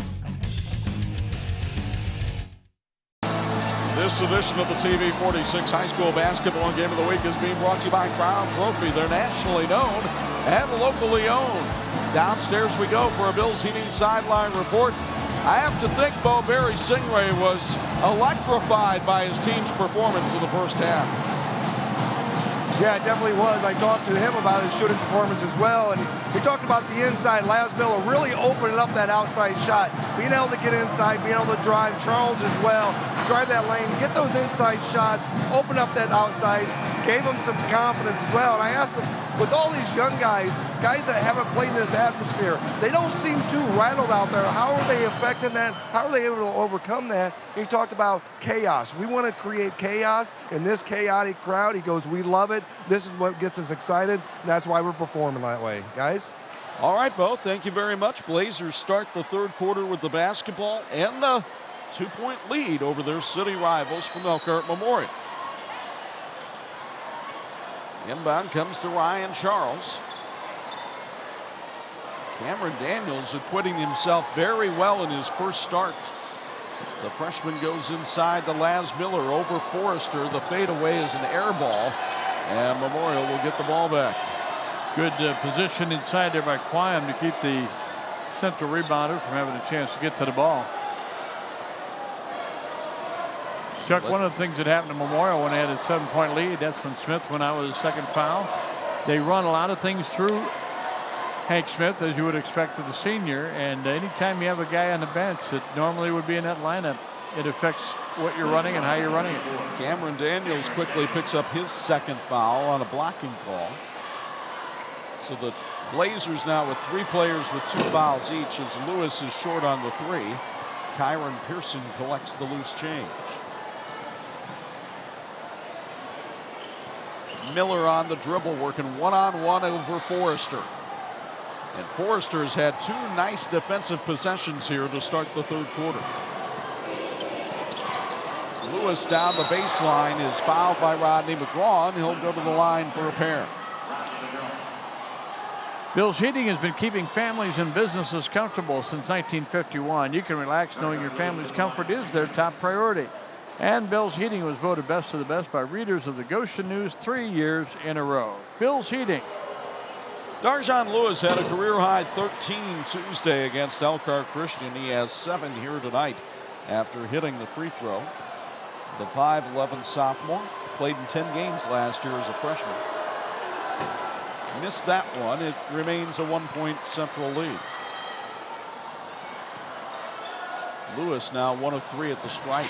This edition of the TV 46 High School Basketball Game of the Week is being brought to you by Crown Trophy. They're nationally known and locally owned. Downstairs we go for a Bills Heating Sideline Report. I have to think Bo Barry Singray was electrified by his team's performance in the first half.
Yeah, it definitely was. I talked to him about his shooting performance as well, and we talked about the inside. Laz Miller really opening up that outside shot, being able to get inside, being able to drive. Charles as well, drive that lane, get those inside shots, open up that outside, gave him some confidence as well. And I asked him, with all these young guys that haven't played in this atmosphere, they don't seem too rattled out there. How are they affecting that? How are they able to overcome that? And he talked about chaos. We want to create chaos in this chaotic crowd. He goes, we love it. This is what gets us excited, and that's why we're performing that way. Guys?
All right, Bo, thank you very much. Blazers start the third quarter with the basketball and the 2-point lead over their city rivals from Elkhart Memorial. Inbound comes to Ryan Charles. Cameron Daniels acquitting himself very well in his first start. The freshman goes inside to Laz Miller over Forrester. The fadeaway is an air ball, and Memorial will get the ball back.
Good position inside there by Quine to keep the Central rebounder from having a chance to get to the ball. Chuck, one of the things that happened to Memorial when they had a 7-point lead, that's when Smith went out with his second foul. They run a lot of things through Hank Smith, as you would expect with a senior, and anytime you have a guy on the bench that normally would be in that lineup, it affects what you're running and how you're running it.
Cameron Daniels quickly picks up his second foul on a blocking call. So the Blazers now with 3 players with 2 fouls each, as Lewis is short on the 3. Kyron Pearson collects the loose change. Miller on the dribble, working one-on-one over Forrester. And Forrester has had 2 nice defensive possessions here to start the third quarter. Lewis down the baseline is fouled by Rodney McGraw, and he'll go to the line for a pair.
Bill's Heating has been keeping families and businesses comfortable since 1951. You can relax knowing your family's comfort is their top priority. And Bill's Heating was voted best of the best by readers of the Goshen News 3 years in a row. Bill's Heating.
Darjon Lewis had a career-high 13 Tuesday against Elkhart Christian. He has 7 here tonight after hitting the free throw. The 5'11 sophomore played in 10 games last year as a freshman. Missed that one. It remains a 1-point Central lead. Lewis now 1 of 3 at the stripe.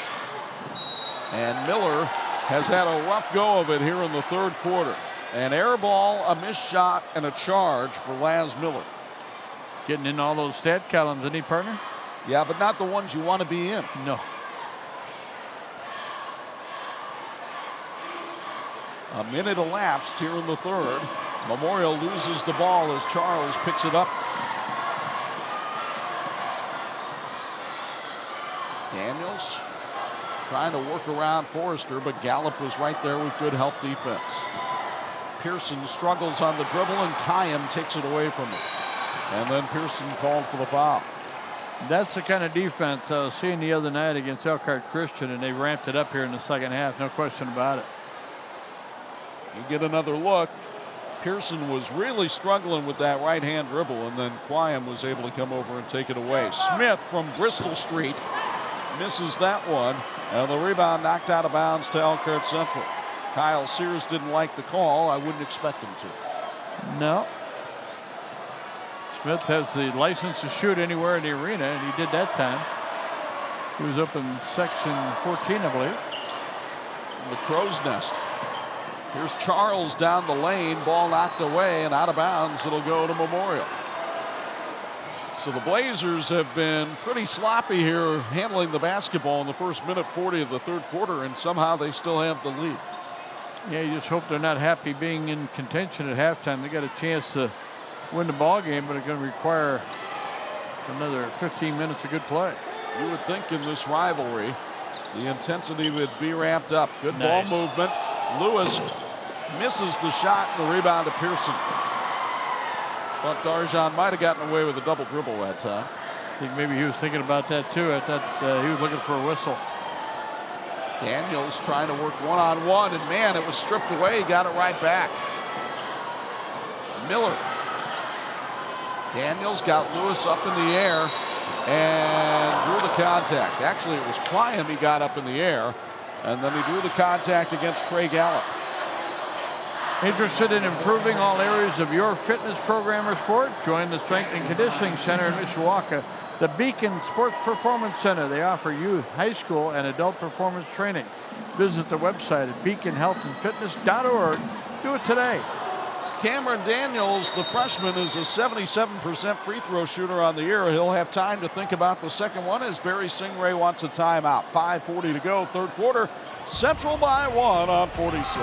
And Miller has had a rough go of it here in the third quarter. An air ball, a missed shot, and a charge for Laz Miller.
Getting in all those stat columns, isn't he, partner?
Yeah, but not the ones you want to be in.
No.
A minute elapsed here in the third. Memorial loses the ball as Charles picks it up. Daniels trying to work around Forrester, but Gallup was right there with good help defense. Pearson struggles on the dribble, and Kayam takes it away from him. And then Pearson called for the foul.
That's the kind of defense I was seeing the other night against Elkhart Christian, and they ramped it up here in the second half, no question about it.
You get another look. Pearson was really struggling with that right-hand dribble, and then Quayam was able to come over and take it away. Smith from Bristol Street misses that one, and the rebound knocked out of bounds to Elkhart Central. Kyle Sears didn't like the call. I wouldn't expect him to.
No. Smith has the license to shoot anywhere in the arena, and he did that time. He was up in section 14, I believe.
In the crow's nest. Here's Charles down the lane, ball knocked away and out of bounds. It'll go to Memorial. So the Blazers have been pretty sloppy here handling the basketball in the first minute 40 of the third quarter, and somehow they still have the lead.
Yeah, you just hope they're not happy being in contention at halftime. They got a chance to win the ball game, but it's going to require another 15 minutes of good play.
You would think in this rivalry, the intensity would be ramped up. Good ball movement. Lewis misses the shot and the rebound to Pearson. Thought Darjon might have gotten away with a double dribble that time.
I think maybe he was thinking about that too. I thought he was looking for a whistle.
Daniels trying to work one-on-one, and man, it was stripped away. He got it right back. Miller. Daniels got Lewis up in the air and drew the contact. Actually, it was Quayam he got up in the air, and then he drew the contact against Trey Gallup.
Interested in improving all areas of your fitness program or sport? Join the Strength and Conditioning Center in Mishawaka, the Beacon Sports Performance Center. They offer youth, high school, and adult performance training. Visit the website at beaconhealthandfitness.org. Do it today.
Cameron Daniels, the freshman, is a 77% free throw shooter on the year. He'll have time to think about the second one as Barry Singray wants a timeout. 5:40 to go, third quarter. Central by 1 on 46.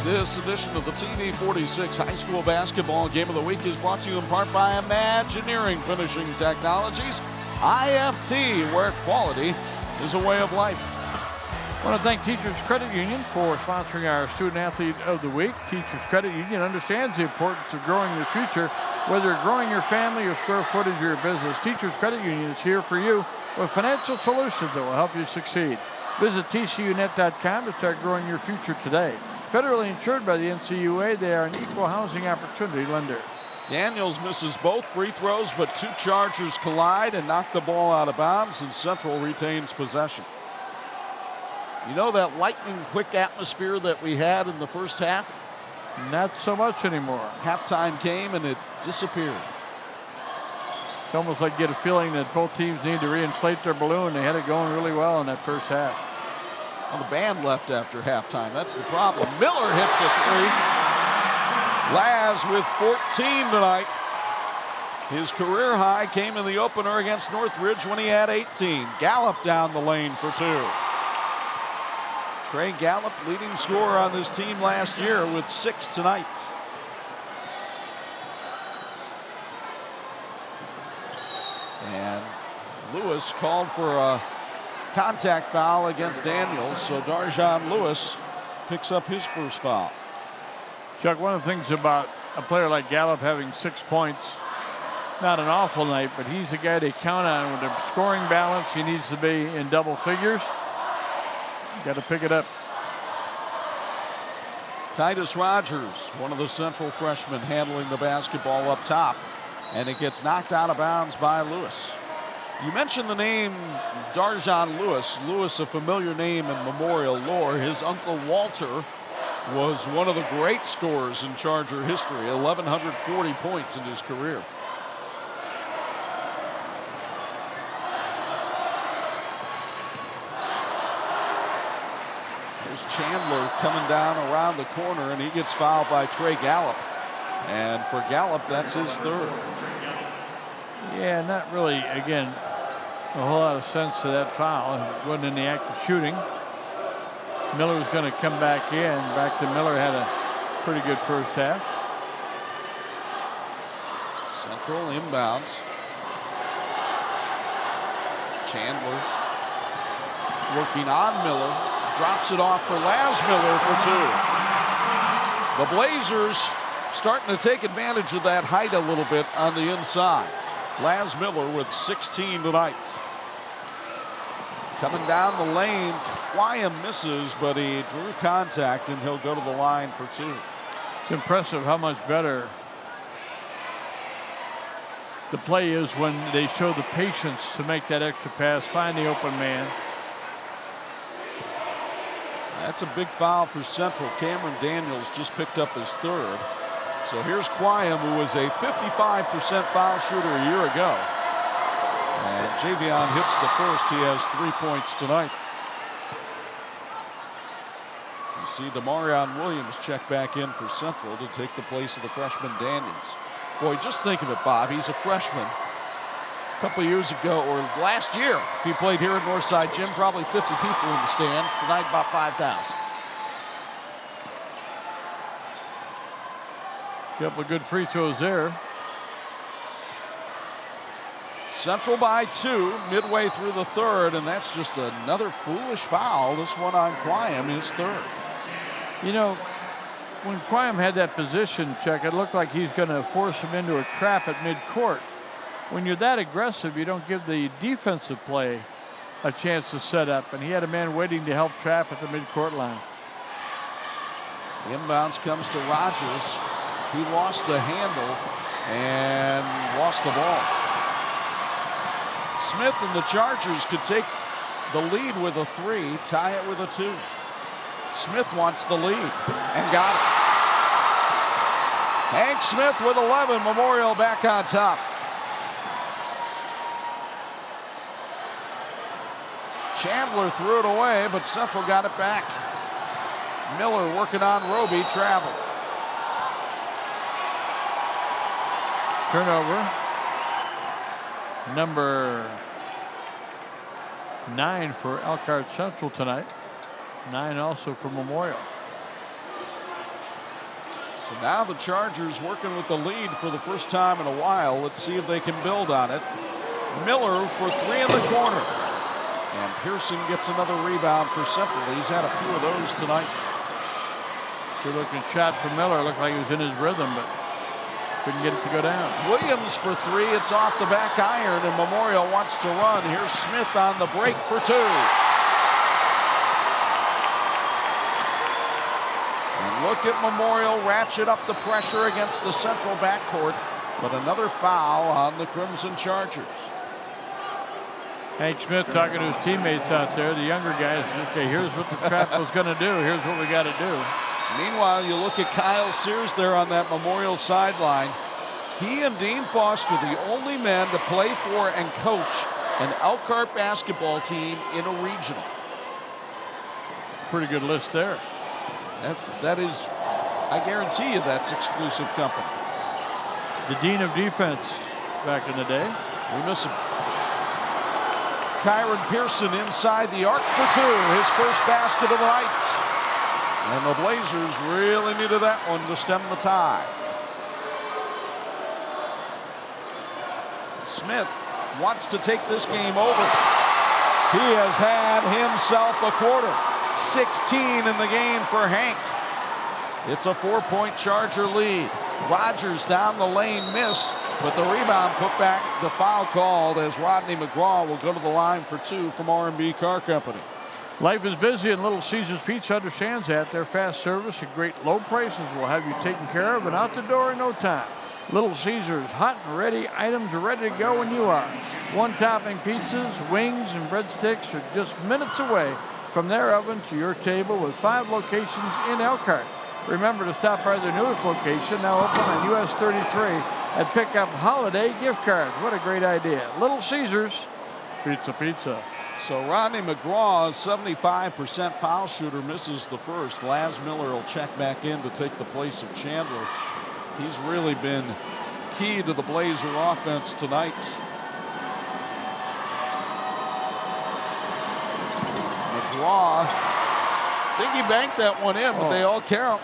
This edition of the TV 46 High School Basketball Game of the Week is brought to you in part by Imagineering Finishing Technologies, IFT, where quality is a way of life.
I want to thank Teachers Credit Union for sponsoring our Student Athlete of the Week. Teachers Credit Union understands the importance of growing your future, whether you're growing your family or square footage of your business. Teachers Credit Union is here for you with financial solutions that will help you succeed. Visit tcunet.com to start growing your future today. Federally insured by the NCUA, they are an equal housing opportunity lender.
Daniels misses both free throws, but two Chargers collide and knock the ball out of bounds, and Central retains possession. You know that lightning-quick atmosphere that we had in the first half?
Not so much anymore.
Halftime came and it disappeared.
It's almost like you get a feeling that both teams need to reinflate their balloon. They had it going really well in that first half.
Well, the band left after halftime. That's the problem. Miller hits a three. Laz with 14 tonight. His career high came in the opener against Northridge when he had 18. Gallup down the lane for 2. Trey Gallup, leading scorer on this team last year with 6 tonight. And Lewis called for a contact foul against Daniels, so Darjon Lewis picks up his first foul.
Chuck, one of the things about a player like Gallup having 6 points, not an awful night, but he's a guy they count on with a scoring balance. He needs to be in double figures. Got to pick it up.
Titus Rogers, one of the Central freshmen, handling the basketball up top, and it gets knocked out of bounds by Lewis. You mentioned the name Darjon Lewis. Lewis, a familiar name in Memorial lore. His uncle Walter was one of the great scorers in Charger history, 1,140 points in his career. There's Chandler coming down around the corner, and he gets fouled by Trey Gallup. And for Gallup, that's his third.
Yeah, not really, again, a whole lot of sense to that foul. He wasn't in the act of shooting. Miller was going to come back in. Back to Miller had a pretty good first half.
Central inbounds. Chandler working on Miller. Drops it off for Laz Miller for 2. The Blazers starting to take advantage of that height a little bit on the inside. Laz Miller with 16 tonight. Coming down the lane, Wyam misses, but he drew contact, and he'll go to the line for 2.
It's impressive how much better the play is when they show the patience to make that extra pass, find the open man.
That's a big foul for Central. Cameron Daniels just picked up his third. So here's Wyam, who was a 55% foul shooter a year ago. And Javion hits the first. He has 3 points tonight. You see Demarion Williams check back in for Central to take the place of the freshman Daniels. Boy, just think of it, Bob. He's a freshman. A couple of years ago, or last year, if he played here at Northside Gym, probably 50 people in the stands. Tonight, about 5,000.
Couple of good free throws there.
Central by 2 midway through the third, and that's just another foolish foul. This one on Wyam, his third.
You know, when Wyam had that position, Chuck, it looked like he's going to force him into a trap at midcourt. When you're that aggressive, you don't give the defensive play a chance to set up, and he had a man waiting to help trap at the midcourt line.
The inbounds comes to Rogers. He lost the handle and lost the ball. Smith and the Chargers could take the lead with a 3, tie it with a 2. Smith wants the lead and got it. Hank Smith with 11. Memorial back on top. Chandler threw it away, but Central got it back. Miller working on Roby, travel.
Turnover. Number 9 for Elkhart Central tonight. 9 also for Memorial.
So now the Chargers working with the lead for the first time in a while. Let's see if they can build on it. Miller for 3 in the corner. And Pearson gets another rebound for Central. He's had a few of those tonight.
Good looking shot for Miller. Looked like he was in his rhythm, but couldn't get it to go down.
Williams for 3. It's off the back iron, and Memorial wants to run. Here's Smith on the break for 2. And look at Memorial ratchet up the pressure against the Central backcourt. But another foul on the Crimson Chargers.
Hank Smith talking to his teammates out there, the younger guys. Okay, here's what the trap was going to do. Here's what we got to do.
Meanwhile, you look at Kyle Sears there on that Memorial sideline. He and Dean Foster, the only men to play for and coach an Elkhart basketball team in a regional.
Pretty good list there.
That is, I guarantee you, that's exclusive company.
The Dean of Defense back in the day.
We miss him. Kyron Pearson inside the arc for 2, his first basket of the night. And the Blazers really needed that one to stem the tide. Smith wants to take this game over. He has had himself a quarter. 16 in the game for Hank. It's a 4-point Charger lead. Rogers down the lane, missed, but the rebound put back, the foul called as Rodney McGraw will go to the line for 2 from R&B Car Company.
Life is busy, and Little Caesars Pizza understands that. Their fast service and great low prices will have you taken care of and out the door in no time. Little Caesars, hot and ready. Items are ready to go when you are. One-topping pizzas, wings, and breadsticks are just minutes away from their oven to your table with 5 locations in Elkhart. Remember to stop by their newest location, now open on US 33, and pick up holiday gift cards. What a great idea. Little Caesars, pizza, pizza.
So Rodney McGraw, 75% foul shooter, misses the first. Laz Miller will check back in to take the place of Chandler. He's really been key to the Blazer offense tonight. McGraw, I think he banked that one in, but they all count.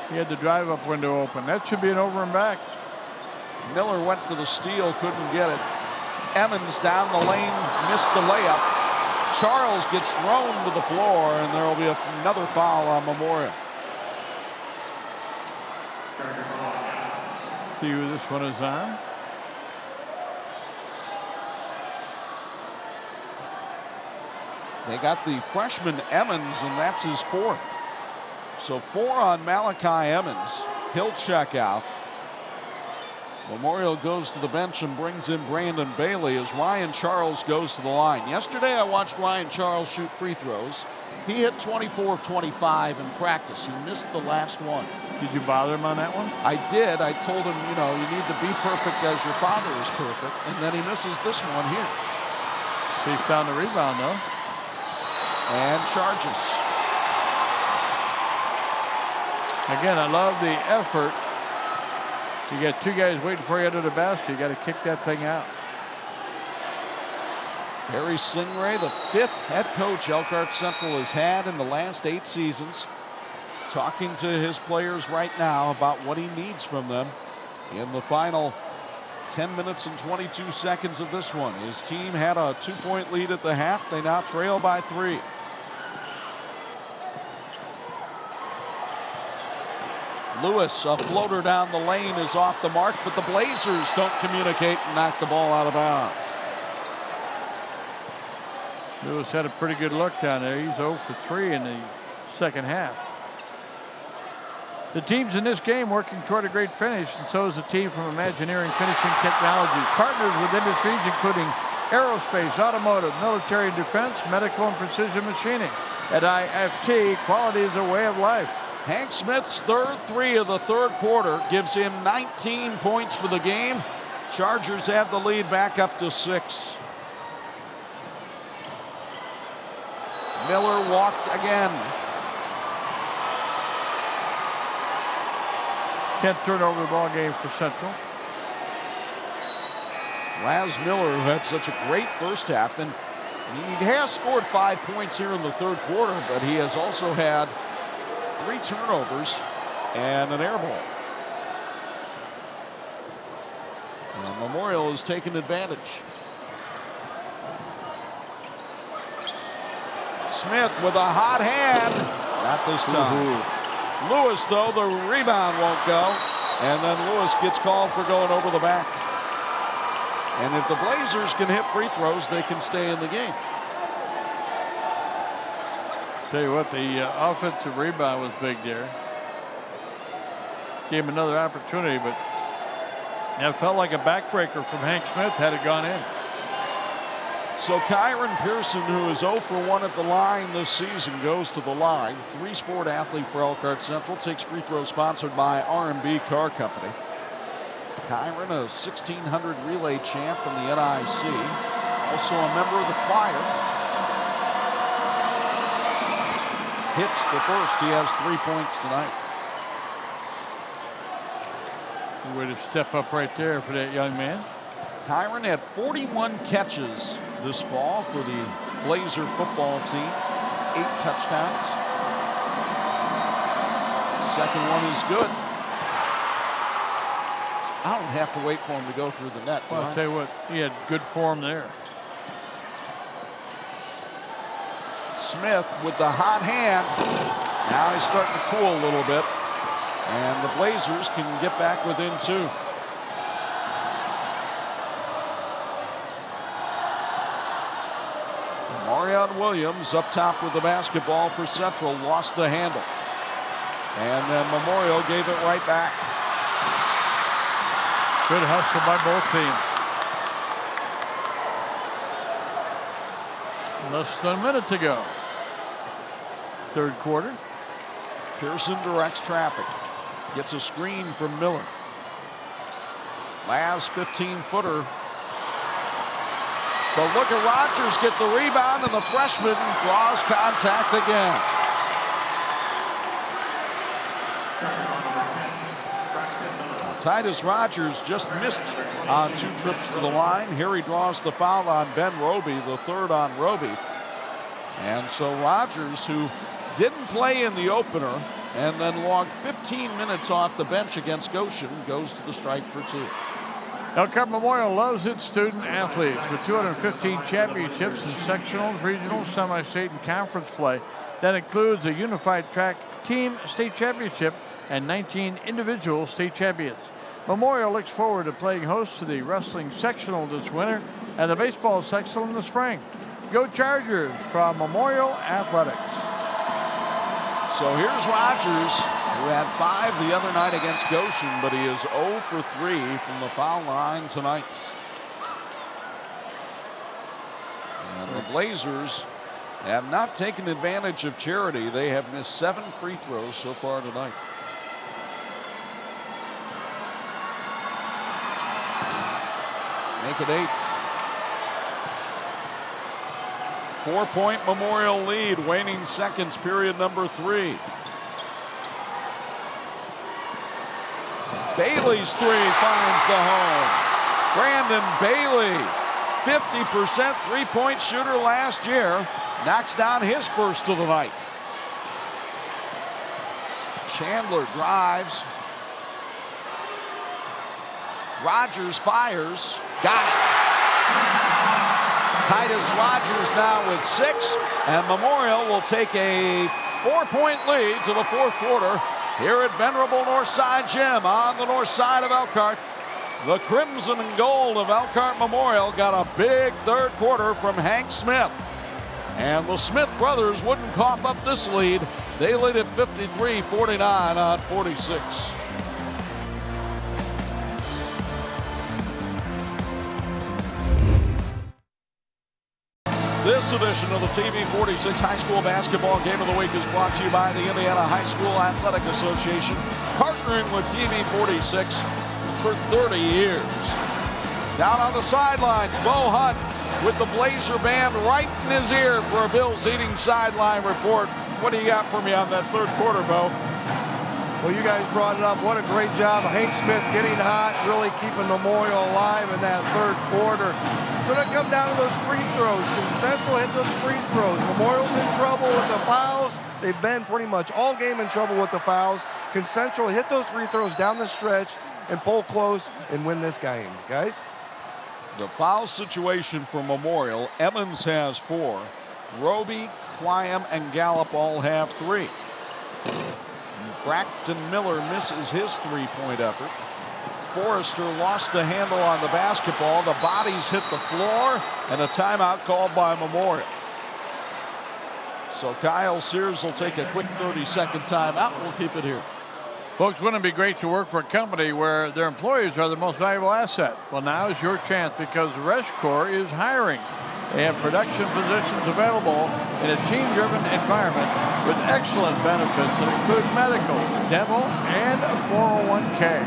He had the drive-up window open. That should be an over and back.
Miller went for the steal, couldn't get it. Emmons down the lane, missed the layup. Charles gets thrown to the floor, and there will be another foul on Memorial.
See who this one is on.
They got the freshman Emmons, and that's his 4th. So 4 on Malachi Emmons. He'll check out. Memorial goes to the bench and brings in Brandon Bailey as Ryan Charles goes to the line. Yesterday I watched Ryan Charles shoot free throws. He hit 24 of 25 in practice. He missed the last one.
Did you bother him on that one?
I did. I told him, you know, you need to be perfect as your father is perfect. And then he misses this one here.
He found the rebound, though.
And charges.
Again, I love the effort. You got 2 guys waiting for you under the basket. You got to kick that thing out.
Harry Stingray, the 5th head coach Elkhart Central has had in the last 8 seasons, talking to his players right now about what he needs from them in the final 10 minutes and 22 seconds of this one. His team had a 2-point lead at the half. They now trail by 3. Lewis, a floater down the lane, is off the mark, but the Blazers don't communicate and knock the ball out of bounds.
Lewis had a pretty good look down there. He's 0 for 3 in the second half. The teams in this game working toward a great finish, and so is the team from Imagineering Finishing Technologies. Partners with industries including aerospace, automotive, military and defense, medical and precision machining. At IFT, quality is a way of life.
Hank Smith's 3rd 3 of the 3rd quarter gives him 19 points for the game. Chargers have the lead back up to 6. Miller walked again.
10th turnover of the ball game for Central.
Laz Miller, who had such a great first half, and he has scored 5 points here in the 3rd quarter, but he has also had 3 turnovers and an air ball. And Memorial has taken advantage. Smith with a hot hand. Not this time. Lewis, though, the rebound won't go. And then Lewis gets called for going over the back. And if the Blazers can hit free throws, they can stay in the game.
Tell you what, the offensive rebound was big there. Gave him another opportunity, but that felt like a backbreaker from Hank Smith had it gone in.
So Kyron Pearson, who is 0 for 1 at the line this season, goes to the line. 3-sport athlete for Elkhart Central, takes free throws sponsored by R&B Car Company. Kyron, a 1600 relay champ in the NIC, also a member of the choir. Hits the first. He has 3 points tonight.
Way to step up right there for that young man.
Kyron had 41 catches this fall for the Blazer football team. 8 touchdowns. Second one is good. I don't have to wait for him to go through the net.
Well, I'll tell you what, he had good form there.
Smith with the hot hand. Now he's starting to cool a little bit. And the Blazers can get back within 2. Marion Williams up top with the basketball for Central. Lost the handle. And then Memorial gave it right back.
Good hustle by both teams. Less than a minute to go. Third quarter.
Pearson directs traffic. Gets a screen from Miller. Last 15-footer. But look at Rogers get the rebound, and the freshman draws contact again. Titus Rogers just missed on 2 trips to the line. Here he draws the foul on Ben Roby, the 3rd on Roby. And so Rogers, who didn't play in the opener and then logged 15 minutes off the bench against Goshen, goes to the strike for 2.
Elkhart Memorial loves its student athletes with 215 championships in sectionals, regional, semi-state, and conference play. That includes a unified track team state championship and 19 individual state champions. Memorial looks forward to playing host to the wrestling sectional this winter and the baseball sectional in the spring. Go Chargers from Memorial Athletics.
So here's Rogers, who had 5 the other night against Goshen, but he is 0 for 3 from the foul line tonight. And the Blazers have not taken advantage of charity. They have missed 7 free throws so far tonight. Make it 8. 4-point Memorial lead, waning seconds, period number 3. Bailey's 3 finds the home. Brandon Bailey, 50% three-point shooter last year, knocks down his first of the night. Chandler drives. Rogers fires. Got it. Titus Rogers now with 6, and Memorial will take a 4-point lead to the 4th quarter here at venerable Northside Gym on the north side of Elkhart. The Crimson and Gold of Elkhart Memorial got a big 3rd quarter from Hank Smith. And the Smith brothers wouldn't cough up this lead. They lead at 53-49 on 46. This edition of the TV 46 High School Basketball Game of the Week is brought to you by the Indiana High School Athletic Association, partnering with TV 46 for 30 years. Down on the sidelines, Bo Hunt with the Blazer band right in his ear for a Bill Seating sideline report. What do you got for me on that 3rd quarter, Bo?
Well, you guys brought it up. What a great job. Hank Smith getting hot, really keeping Memorial alive in that 3rd quarter. So they come down to those free throws. Can Central hit those free throws? Memorial's in trouble with the fouls. They've been pretty much all game in trouble with the fouls. Can Central hit those free throws down the stretch and pull close and win this game, guys?
The foul situation for Memorial, Emmons has 4. Roby, Clyam, and Gallup all have 3. Braxton Miller misses his 3-point effort. Forrester lost the handle on the basketball. The bodies hit the floor, and a timeout called by Memorial. So Kyle Sears will take a quick 30-second timeout. We'll keep it here.
Folks, wouldn't it be great to work for a company where their employees are the most valuable asset? Well, now is your chance because Rescor is hiring. They have production positions available in a team-driven environment with excellent benefits that include medical, dental, and a 401k.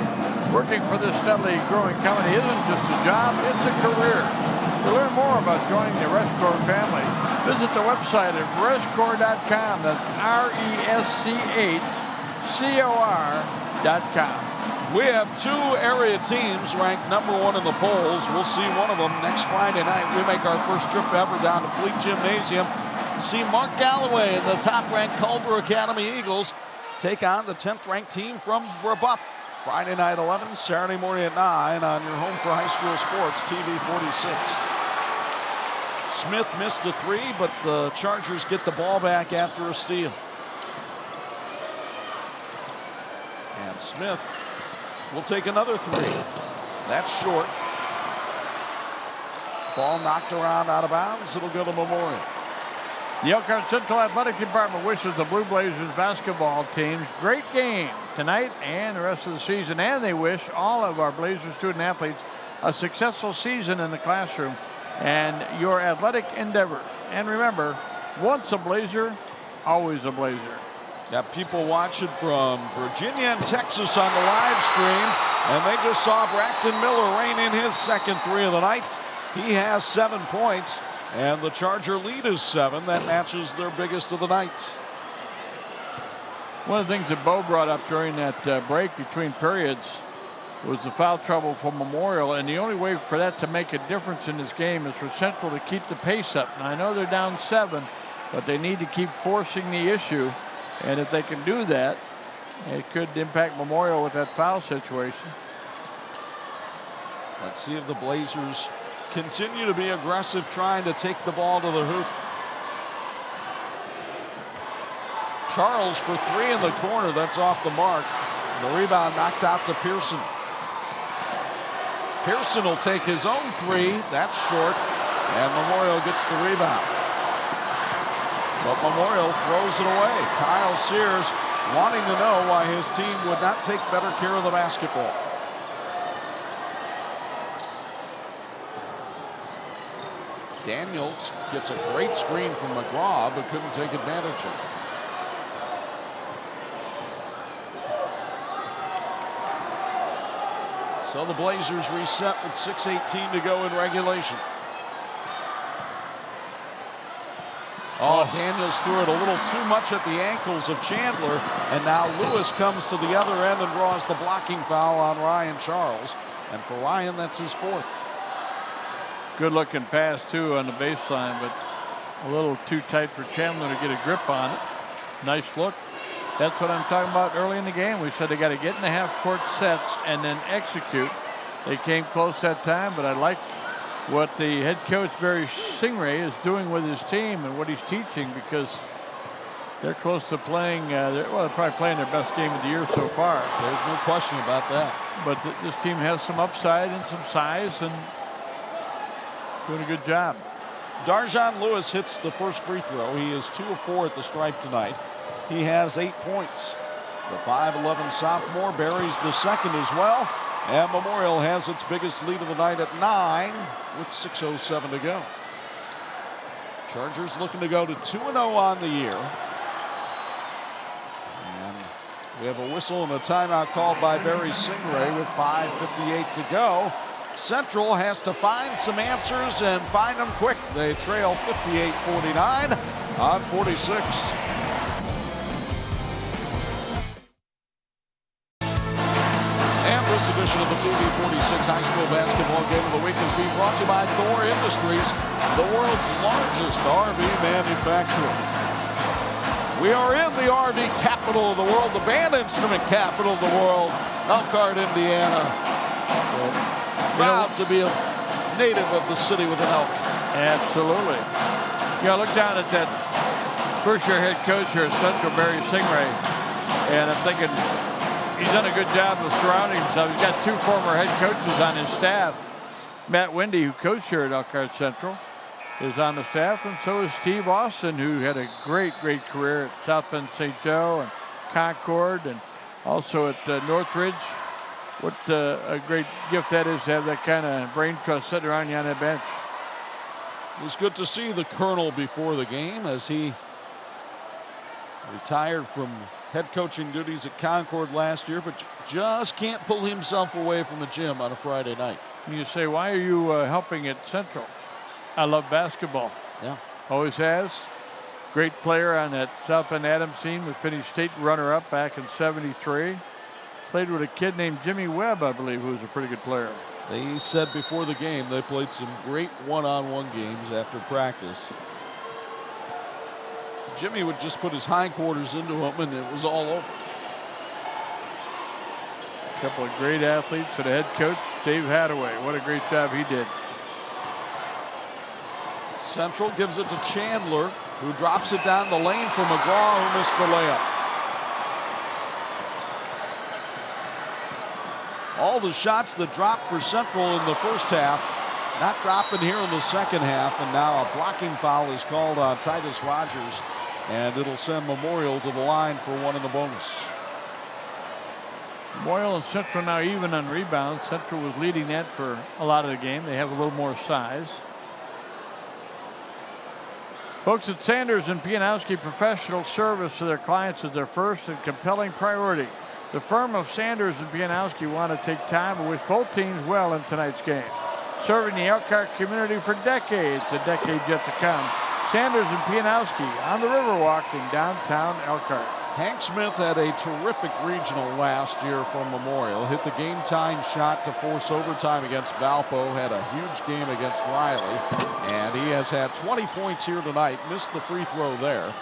Working for this steadily growing company isn't just a job, it's a career. To learn more about joining the Rescor family, visit the website at rescor.com. That's RESCHCOR.com.
We have 2 area teams ranked number 1 in the polls. We'll see one of them next Friday night. We make our first trip ever down to Fleet Gymnasium. See Mark Galloway and the top-ranked Culver Academy Eagles take on the 10th-ranked team from Brebeuf. Friday night 11, Saturday morning at 9 on your home for high school sports, TV 46. Smith missed a three, but the Chargers get the ball back after a steal. And Smith will take another three. That's short. Ball knocked around out of bounds. It'll go to Memorial.
The Elkhart Central Athletic Department wishes the Blue Blazers basketball team great game tonight and the rest of the season, and they wish all of our Blazer student athletes a successful season in the classroom and your athletic endeavors. And remember, once a Blazer, always a Blazer.
Got people watching from Virginia and Texas on the live stream, and they just saw Braxton Miller rain in his second three of the night. He has 7 points, and the Charger lead is 7. That matches their biggest of the night.
One of the things that Bo brought up during that break between periods was the foul trouble for Memorial, and the only way for that to make a difference in this game is for Central to keep the pace up. And I know they're down 7, but they need to keep forcing the issue, and if they can do that, it could impact Memorial with that foul situation.
Let's see if the Blazers continue to be aggressive, trying to take the ball to the hoop. Charles for three in the corner. That's off the mark. The rebound knocked out to Pearson. Pearson will take his own three. That's short, and Memorial gets the rebound. But Memorial throws it away. Kyle Sears wanting to know why his team would not take better care of the basketball. Daniels gets a great screen from McGraw, but couldn't take advantage of it. So the Blazers reset with 6:18 to go in regulation. Oh, Daniels threw it a little too much at the ankles of Chandler, and now Lewis comes to the other end and draws the blocking foul on Ryan Charles. And for Ryan, that's his 4th.
Good looking pass too on the baseline, but a little too tight for Chandler to get a grip on it. Nice look. That's what I'm talking about early in the game. We said they got to get in the half-court sets and then execute. They came close that time, but I like what the head coach, Barry Stingray, is doing with his team and what he's teaching, because they're close to playing, they're probably playing their best game of the year so far.
There's no question about that.
But this team has some upside and some size and doing a good job.
Darjon Lewis hits the first free throw. He is 2 of 4 at the stripe tonight. He has 8 points. The 5'11" sophomore buries the second as well. And Memorial has its biggest lead of the night at 9 with 6:07 to go. Chargers looking to go to 2-0 on the year. And we have a whistle and a timeout called by Barry Stingray with 5:58 to go. Central has to find some answers and find them quick. They trail 58-49 on 46. And this edition of the TV46 High School Basketball Game of the Week is being brought to you by Thor Industries, the world's largest RV manufacturer. We are in the RV capital of the world, the band instrument capital of the world, Elkhart, Indiana. Proud to be a native of the city with an elk.
Absolutely. You know, look down at that first-year head coach here at Central, Barry Stingray, and I'm thinking he's done a good job of surrounding himself. He's got 2 former head coaches on his staff. Matt Wendy, who coached here at Elkhart Central, is on the staff, and so is Steve Austin, who had a great career at South Bend St. Joe and Concord, and also at Northridge. What a great gift that is to have that kind of brain trust sitting around you on that bench.
It was good to see the Colonel before the game as he retired from head coaching duties at Concord last year, but just can't pull himself away from the gym on a Friday night.
And you say, why are you helping at Central? I love basketball.
Yeah.
Always has. Great player on that South Bend Adams team who finished state runner-up back in '73. Played with a kid named Jimmy Webb, I believe, who was a pretty good player.
They said before the game they played some great one-on-one games after practice. Jimmy would just put his hindquarters into him and it was all over.
A couple of great athletes and a head coach, Dave Hadaway. What a great job he did.
Central gives it to Chandler, who drops it down the lane for McGraw, who missed the layup. All the shots that dropped for Central in the first half, not dropping here in the second half, and now a blocking foul is called on Titus Rogers, and it'll send Memorial to the line for one in the bonus.
Memorial and Central now even on rebounds. Central was leading that for a lot of the game. They have a little more size. Folks at Sanders and Pianowski, professional service to their clients is their first and compelling priority. The firm of Sanders and Pianowski want to take time and wish both teams well in tonight's game. Serving the Elkhart community for decades, a decade yet to come. Sanders and Pianowski on the Riverwalk in downtown Elkhart.
Hank Smith had a terrific regional last year from Memorial. Hit the game-tying shot to force overtime against Valpo. Had a huge game against Riley. And he has had 20 points here tonight. Missed the free throw there.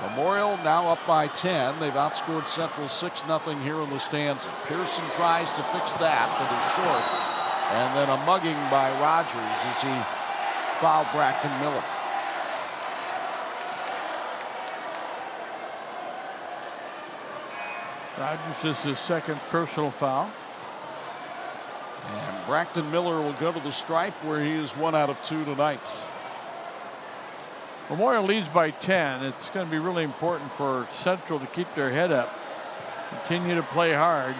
Memorial now up by 10. They've outscored Central 6-0 here in the stanza. Pearson tries to fix that, but is short. And then a mugging by Rogers as he fouled Braxton Miller.
Rogers is his second personal foul.
And Braxton Miller will go to the stripe, where he is 1 out of 2 tonight.
Memorial leads by 10. It's going to be really important for Central to keep their head up, continue to play hard.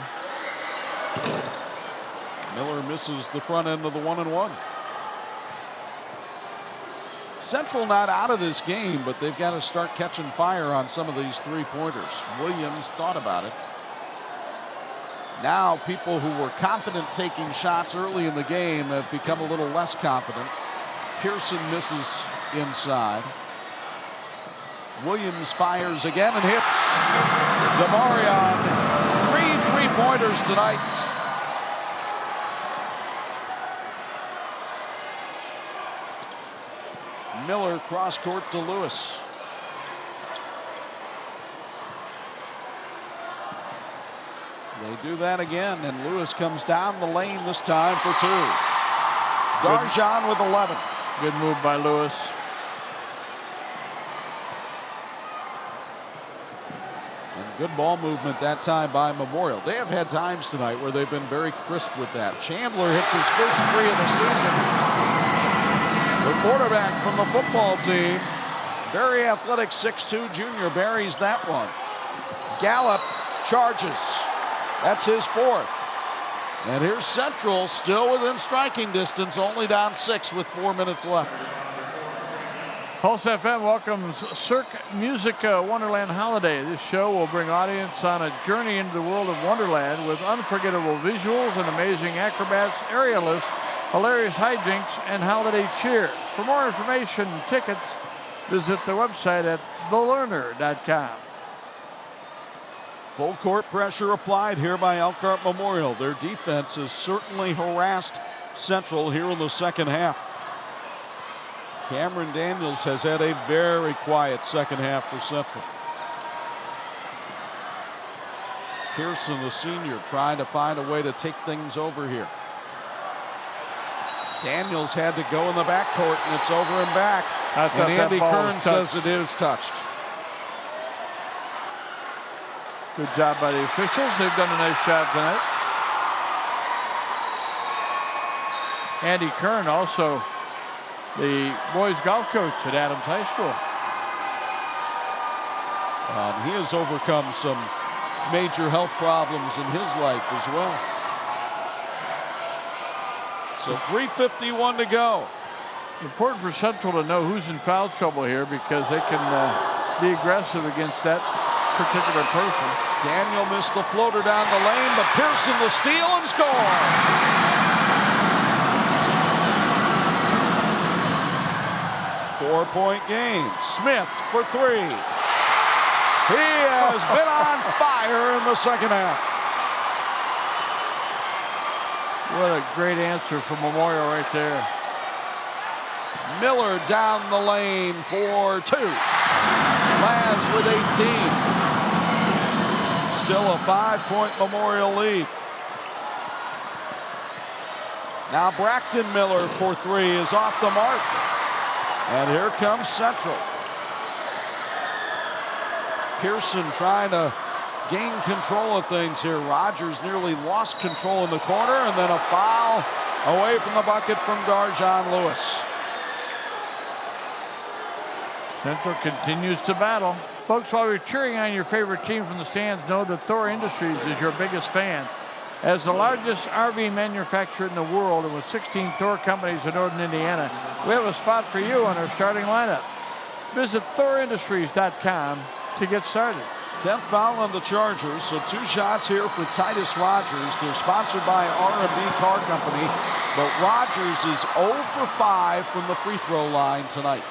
Miller misses the front end of the 1-and-1. Central not out of this game, but they've got to start catching fire on some of these three-pointers. Williams thought about it. Now people who were confident taking shots early in the game have become a little less confident. Pearson misses inside. Williams fires again and hits. Demarion, 3 3-pointers tonight. Miller cross court to Lewis. They do that again, and Lewis comes down the lane this time for 2. Darjan with 11.
Good move by Lewis.
And good ball movement that time by Memorial. They have had times tonight where they've been very crisp with that. Chandler hits his first 3 of the season. The quarterback from the football team, very athletic 6'2" junior, buries that one. Gallup charges. That's his 4th. And here's Central still within striking distance, only down 6 with 4 minutes left.
Pulse FM welcomes Cirque Musica Wonderland Holiday. This show will bring audience on a journey into the world of Wonderland with unforgettable visuals and amazing acrobats, aerialists, hilarious hijinks, and holiday cheer. For more information and tickets, visit the website at thelearner.com.
Full court pressure applied here by Elkhart Memorial. Their defense has certainly harassed Central here in the second half. Cameron Daniels has had a very quiet second half for Central. Pearson, the senior, trying to find a way to take things over here. Daniels had to go in the backcourt, and it's over and back. And Andy Kern says it is touched.
Good job by the officials. They've done a nice job tonight. Andy Kern, also the boys golf coach at Adams High School.
He has overcome some major health problems in his life as well. So 3:51 to go.
Important for Central to know who's in foul trouble here, because they can be aggressive against that particular person.
Daniel missed the floater down the lane, but Pearson the steal and score. Four-point game. Smith for 3. He has been on fire in the second half.
What a great answer from Memorial right there.
Miller down the lane for 2. Laz with 18. Still a 5-point Memorial lead. Now Braxton Miller for 3 is off the mark. And here comes Central. Pearson trying to gain control of things here. Rogers nearly lost control in the corner, and then a foul away from the bucket from Darjon Lewis.
Central continues to battle. Folks, while you're cheering on your favorite team from the stands, know that Thor Industries is your biggest fan. As the largest RV manufacturer in the world, and with 16 Thor companies in northern Indiana, we have a spot for you on our starting lineup. Visit ThorIndustries.com to get started.
10th foul on the Chargers, so 2 shots here for Titus Rogers. They're sponsored by R&B Car Company, but Rogers is 0 for 5 from the free throw line tonight.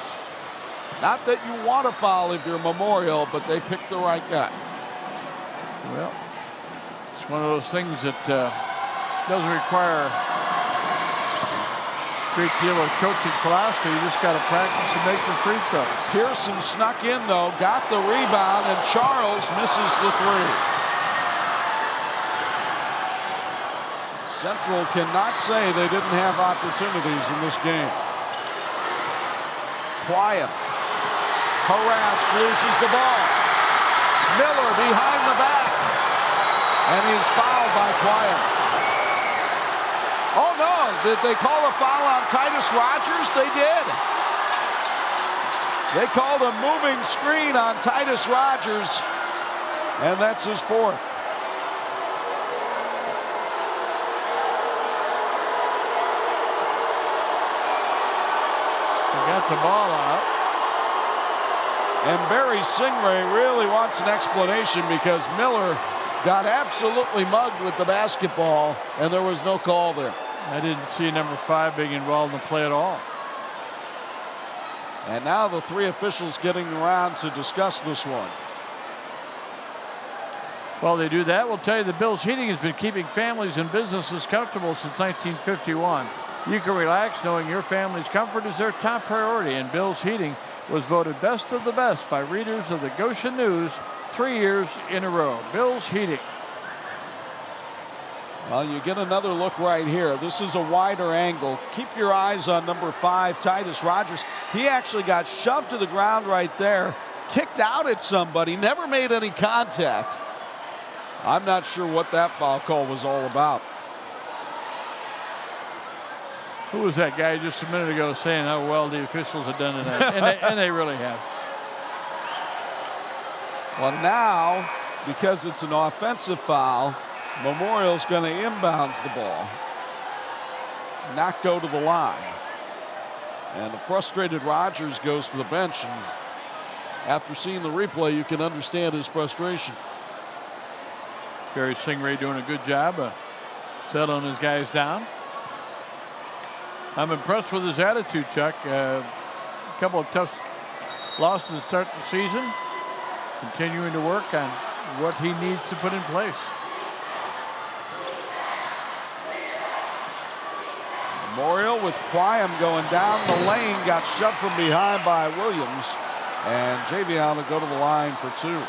Not that you want to foul if you're Memorial, but they picked the right guy.
Well, it's one of those things that doesn't require a great deal of coaching philosophy. You just got to practice and make the free throw.
Pearson snuck in, though, got the rebound, and Charles misses the 3. Central cannot say they didn't have opportunities in this game. Quiet. Harassed, loses the ball. Miller behind the back. And he's fouled by Quiet. Oh no, did they call a foul on Titus Rogers? They did. They called a moving screen on Titus Rogers, and that's his 4th.
They got the ball out.
And Barry Singray really wants an explanation because Miller got absolutely mugged with the basketball, and there was no call there.
I didn't see number 5 being involved in the play at all.
And now the 3 officials getting around to discuss this one.
While they do that, we'll tell you the Bills Heating has been keeping families and businesses comfortable since 1951. You can relax knowing your family's comfort is their top priority, and Bills Heating was voted best of the best by readers of the Goshen News 3 years in a row. Bills Heating.
Well, you get another look right here. This is a wider angle. Keep your eyes on number 5, Titus Rogers. He actually got shoved to the ground right there, kicked out at somebody, never made any contact. I'm not sure what that foul call was all about.
Who was that guy just a minute ago saying how well the officials have done tonight? and they really have.
Well, now, because it's an offensive foul, Memorial's going to inbounds the ball, not go to the line. And the frustrated Rogers goes to the bench, and after seeing the replay, you can understand his frustration.
Barry Singray doing a good job of settling his guys down. I'm impressed with his attitude, Chuck. A couple of tough losses to start the season. Continuing to work on what he needs to put in place.
Memorial with Quiam going down the lane, got shoved from behind by Williams, and Javion will go to the line for 2.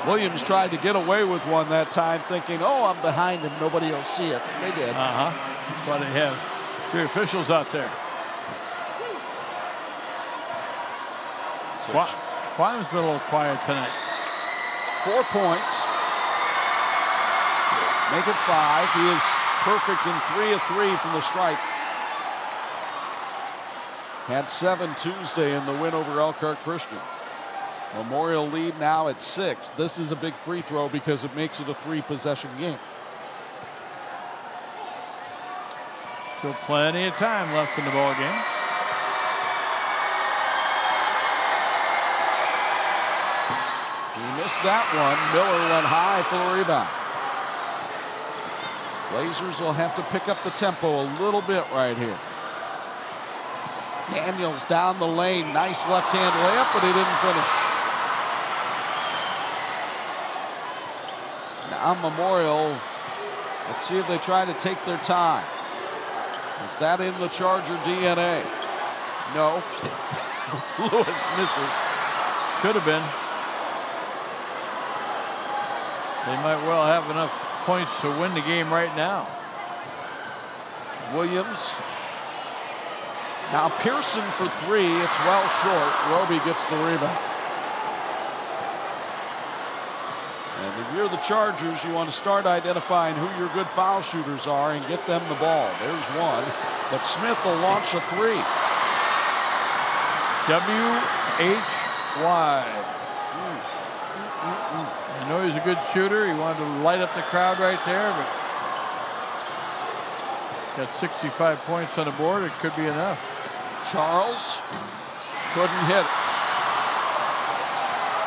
Williams tried to get away with one that time, thinking, oh, I'm behind him, nobody will see it. They did.
That's why they have 3 officials out there. Quiam's been a little quiet tonight.
4 points. Make it 5. He is perfect in 3 of 3 from the stripe. Had 7 Tuesday in the win over Elkhart Christian. Memorial lead now at 6. This is a big free throw because it makes it a 3-possession game.
Still plenty of time left in the ball game.
He missed that one. Miller went high for the rebound. Blazers will have to pick up the tempo a little bit right here. Daniels down the lane. Nice left-hand layup, but he didn't finish. Now Memorial, let's see if they try to take their time. Is that in the Charger DNA? No. Lewis misses.
Could have been. They might well have enough points to win the game right now.
Williams Now Pearson for three. It's well short. Roby gets the rebound. And if you're the Chargers, you want to start identifying who your good foul shooters are and get them the ball. There's one. But Smith will launch a three.
W-H-Y. I know he's a good shooter. He wanted to light up the crowd right there, but got 65 points on the board. It could be enough.
Charles couldn't hit it.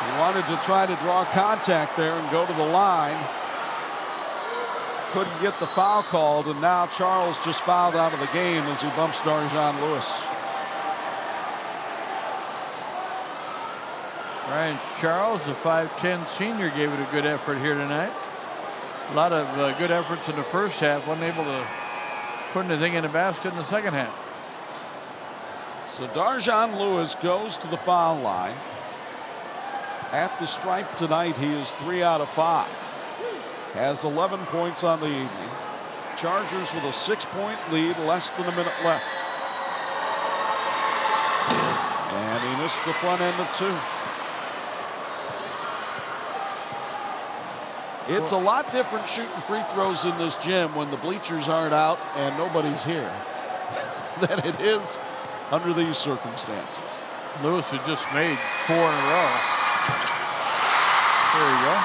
He wanted to try to draw contact there and go to the line. Couldn't get the foul called, and now Charles just fouled out of the game as he bumps Darjon Lewis.
Ryan Charles, the 5'10 senior, gave it a good effort here tonight. A lot of good efforts in the first half. Wasn't able to put anything in the basket in the second half.
So Darjon Lewis goes to the foul line. At the stripe tonight, he is 3 out of 5. Has 11 points on the evening. Chargers with a 6-point lead, less than a minute left. And he missed the front end of 2. It's a lot different shooting free throws in this gym when the bleachers aren't out and nobody's here than it is under these circumstances.
Lewis had just made 4 in a row. There you go.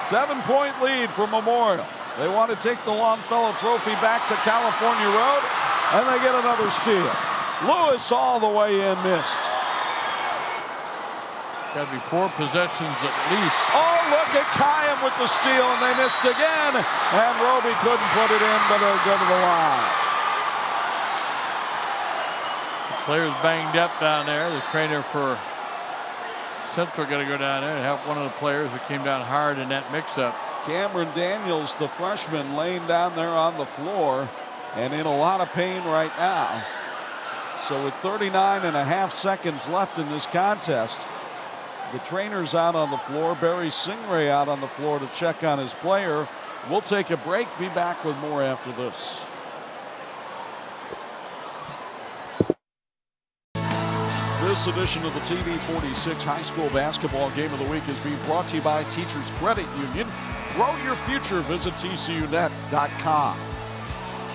7-point lead for Memorial. They want to take the Longfellow Trophy back to California Road, and they get another steal. Lewis all the way in, missed.
Got to be 4 possessions at least.
Oh, look at Kyan with the steal, and they missed again. And Roby couldn't put it in, but it'll go to the line.
The players banged up down there. The trainer for Central got to go down there and help one of the players who came down hard in that mix-up.
Cameron Daniels, the freshman, laying down there on the floor and in a lot of pain right now. So with 39.5 seconds left in this contest, the trainer's out on the floor. Barry Singray out on the floor to check on his player. We'll take a break. Be back with more after this. This edition of the TV 46 High School Basketball Game of the Week is being brought to you by Teachers Credit Union. Grow your future. Visit TCUnet.com.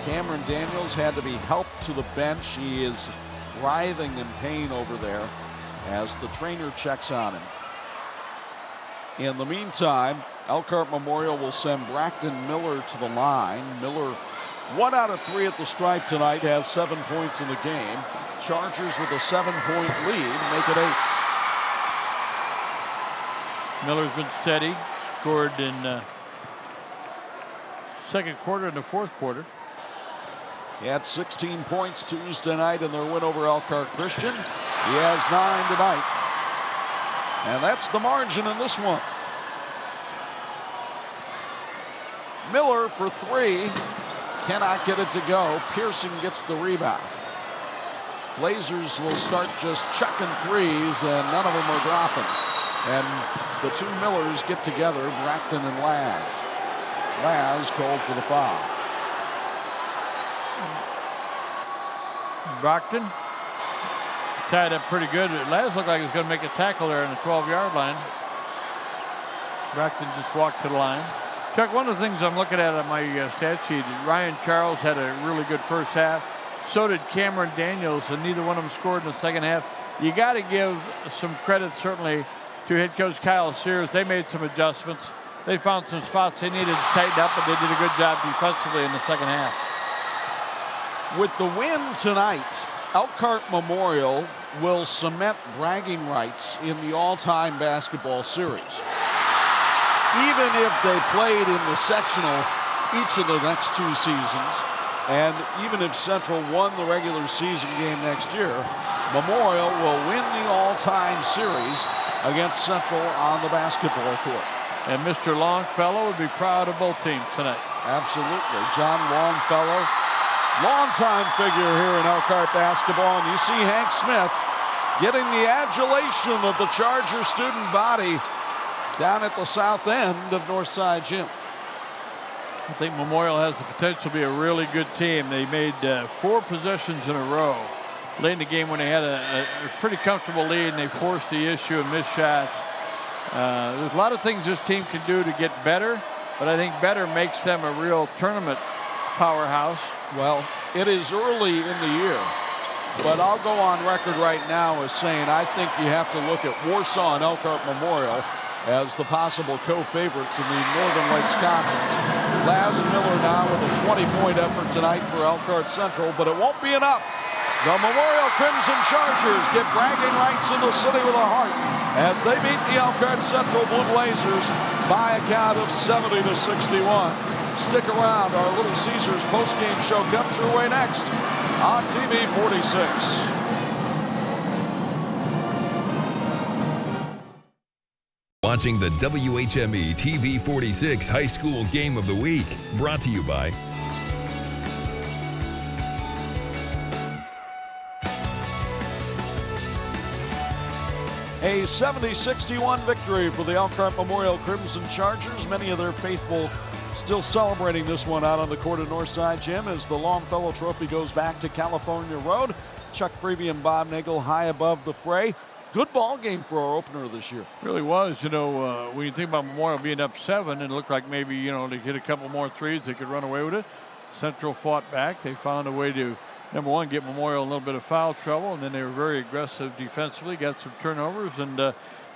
Cameron Daniels had to be helped to the bench. He is writhing in pain over there as the trainer checks on him. In the meantime, Elkhart Memorial will send Braxton Miller to the line. Miller, 1 out of 3 at the stripe tonight, has 7 points in the game. Chargers with a 7-point lead, make it 8.
Miller's been steady, scored in second quarter and the fourth quarter.
He had 16 points Tuesday night in their win over Elkhart Christian. He has 9 tonight. And that's the margin in this one. Miller for 3. Cannot get it to go. Pearson gets the rebound. Blazers will start just chucking threes, and none of them are dropping. And the 2 Millers get together, Braxton and Laz. Laz called for the foul.
Brockton tied up pretty good. Laz looked like he was going to make a tackle there on the 12-yard line. Brockton just walked to the line. Chuck, one of the things I'm looking at on my stat sheet, Ryan Charles had a really good first half. So did Cameron Daniels, and neither one of them scored in the second half. You got to give some credit, certainly, to head coach Kyle Sears. They made some adjustments. They found some spots they needed to tighten up, but they did a good job defensively in the second half.
With the win tonight, Elkhart Memorial will cement bragging rights in the all-time basketball series. Even if they played in the sectional each of the next 2 seasons, and even if Central won the regular season game next year, Memorial will win the all-time series against Central on the basketball court.
And Mr. Longfellow would be proud of both teams tonight.
Absolutely. John Longfellow, longtime figure here in Elkhart basketball, and you see Hank Smith getting the adulation of the Charger student body down at the south end of Northside Gym.
I think Memorial has the potential to be a really good team. They made 4 possessions in a row late in the game when they had a pretty comfortable lead, and they forced the issue and missed shots. There's a lot of things this team can do to get better, but I think better makes them a real tournament powerhouse.
Well, it is early in the year, but I'll go on record right now as saying I think you have to look at Warsaw and Elkhart Memorial as the possible co-favorites in the Northern Lakes Conference. Laz Miller now with a 20-point effort tonight for Elkhart Central, but it won't be enough. The Memorial Crimson Chargers get bragging rights in the city with a heart as they beat the Elkhart Central Blue Blazers by a count of 70-61. Stick around, our Little Caesars postgame show comes your way next on TV 46.
Watching the WHME TV 46 High School Game of the Week, brought to you by
A 70-61 victory for the Elkhart Memorial Crimson Chargers. Many of their faithful still celebrating this one out on the court at Northside Gym as the Longfellow Trophy goes back to California Road. Chuck Freeby and Bob Nagel high above the fray. Good ball game for our opener this year.
Really was. You know, when you think about Memorial being up 7, it looked like maybe, you know, they hit a couple more threes, they could run away with it. Central fought back. They found a way to, number one, get Memorial in a little bit of foul trouble, and then they were very aggressive defensively, got some turnovers, and a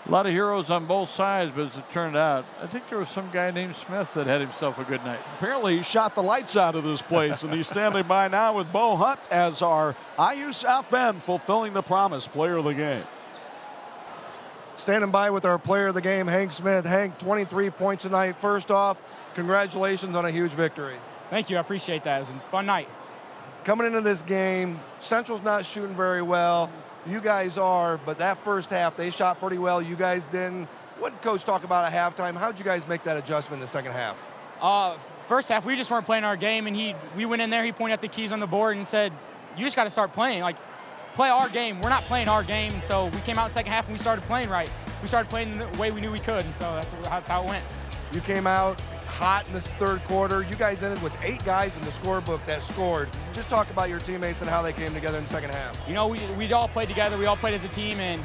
lot of heroes on both sides. But as it turned out, I think there was some guy named Smith that had himself a good night.
Apparently he shot the lights out of this place, and he's standing by now with Bo Hunt as our IU South Bend fulfilling the promise player of the game.
Standing by with our player of the game, Hank Smith. Hank, 23 points tonight. First off, congratulations on a huge victory.
Thank you. I appreciate that. It was a fun night.
Coming into this game, Central's not shooting very well. You guys are, but that first half, they shot pretty well. You guys didn't. What did Coach talk about at halftime? How did you guys make that adjustment in the second half?
First half, we just weren't playing our game, and we went in there, he pointed at the keys on the board and said, you just got to start playing. Like, play our game. We're not playing our game, so we came out in the second half and we started playing right. We started playing the way we knew we could, and so that's how it went.
You came out hot in this third quarter. You guys ended with 8 guys in the scorebook that scored. Just talk about your teammates and how they came together in the second half.
You know, we all played together. We all played as a team, and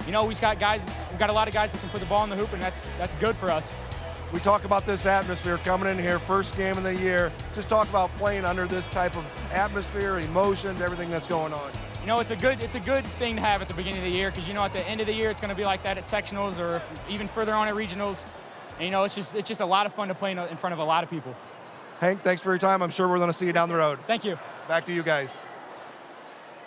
you know, we've got a lot of guys that can put the ball in the hoop, and that's good for us.
We talk about this atmosphere coming in here, first game of the year. Just talk about playing under this type of atmosphere, emotions, everything that's going on.
You know, it's a good thing to have at the beginning of the year, because you know at the end of the year it's going to be like that at sectionals or even further on at regionals. And you know, it's just a lot of fun to play in front of a lot of people.
Hank, thanks for your time. I'm sure we're going to see you down the road.
Thank you.
Back to you guys.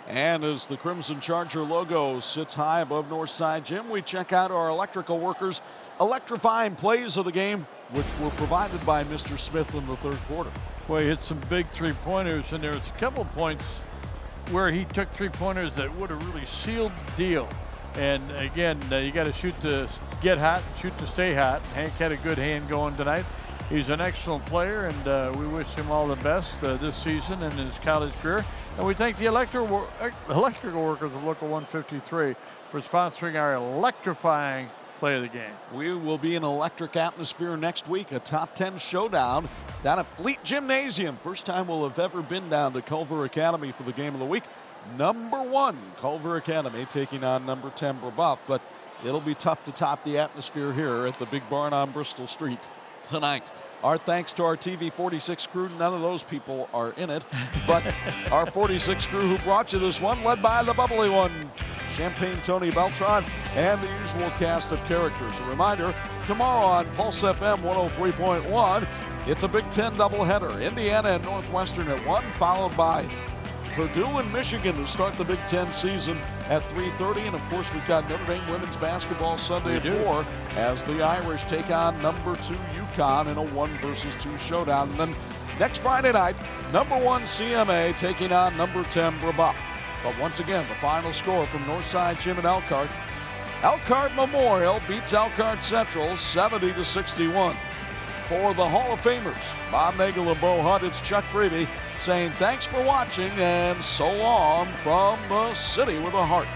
And as the Crimson Charger logo sits high above Northside Gym, we check out our electrical workers' electrifying plays of the game, which were provided by Mr. Smith in the third quarter.
Boy, he hit some big three-pointers, and there was a couple points where he took three-pointers that would have really sealed the deal. And again, you got to shoot to get hot, shoot to stay hot. Hank had a good hand going tonight. He's an excellent player, and we wish him all the best this season and in his college career. And we thank the electrical workers of Local 153 for sponsoring our electrifying play of the game.
We will be in an electric atmosphere next week, a top 10 showdown down at Fleet Gymnasium. First time we'll have ever been down to Culver Academy for the game of the week. Number 1, Culver Academy taking on number 10, Brebeuf, but it'll be tough to top the atmosphere here at the Big Barn on Bristol Street tonight. Our thanks to our TV 46 crew. None of those people are in it, but our 46 crew who brought you this one, led by the bubbly one, Champagne Tony Beltran, and the usual cast of characters. A reminder, tomorrow on Pulse FM 103.1, it's a Big Ten doubleheader. Indiana and Northwestern at 1, followed by Purdue and Michigan to start the Big Ten season at 3:30. And of course, we've got Notre Dame women's basketball Sunday at 4 as the Irish take on number 2 UConn in a 1-versus-2 showdown. And then next Friday night, number 1 CMA taking on number 10 Brebeuf. But once again, the final score from Northside Gym in Elkhart. Elkhart Memorial beats Elkhart Central 70-61. For the Hall of Famers, Bob Nagel and Bo Hunt, it's Chuck Freeby saying thanks for watching and so long from the city with a heart.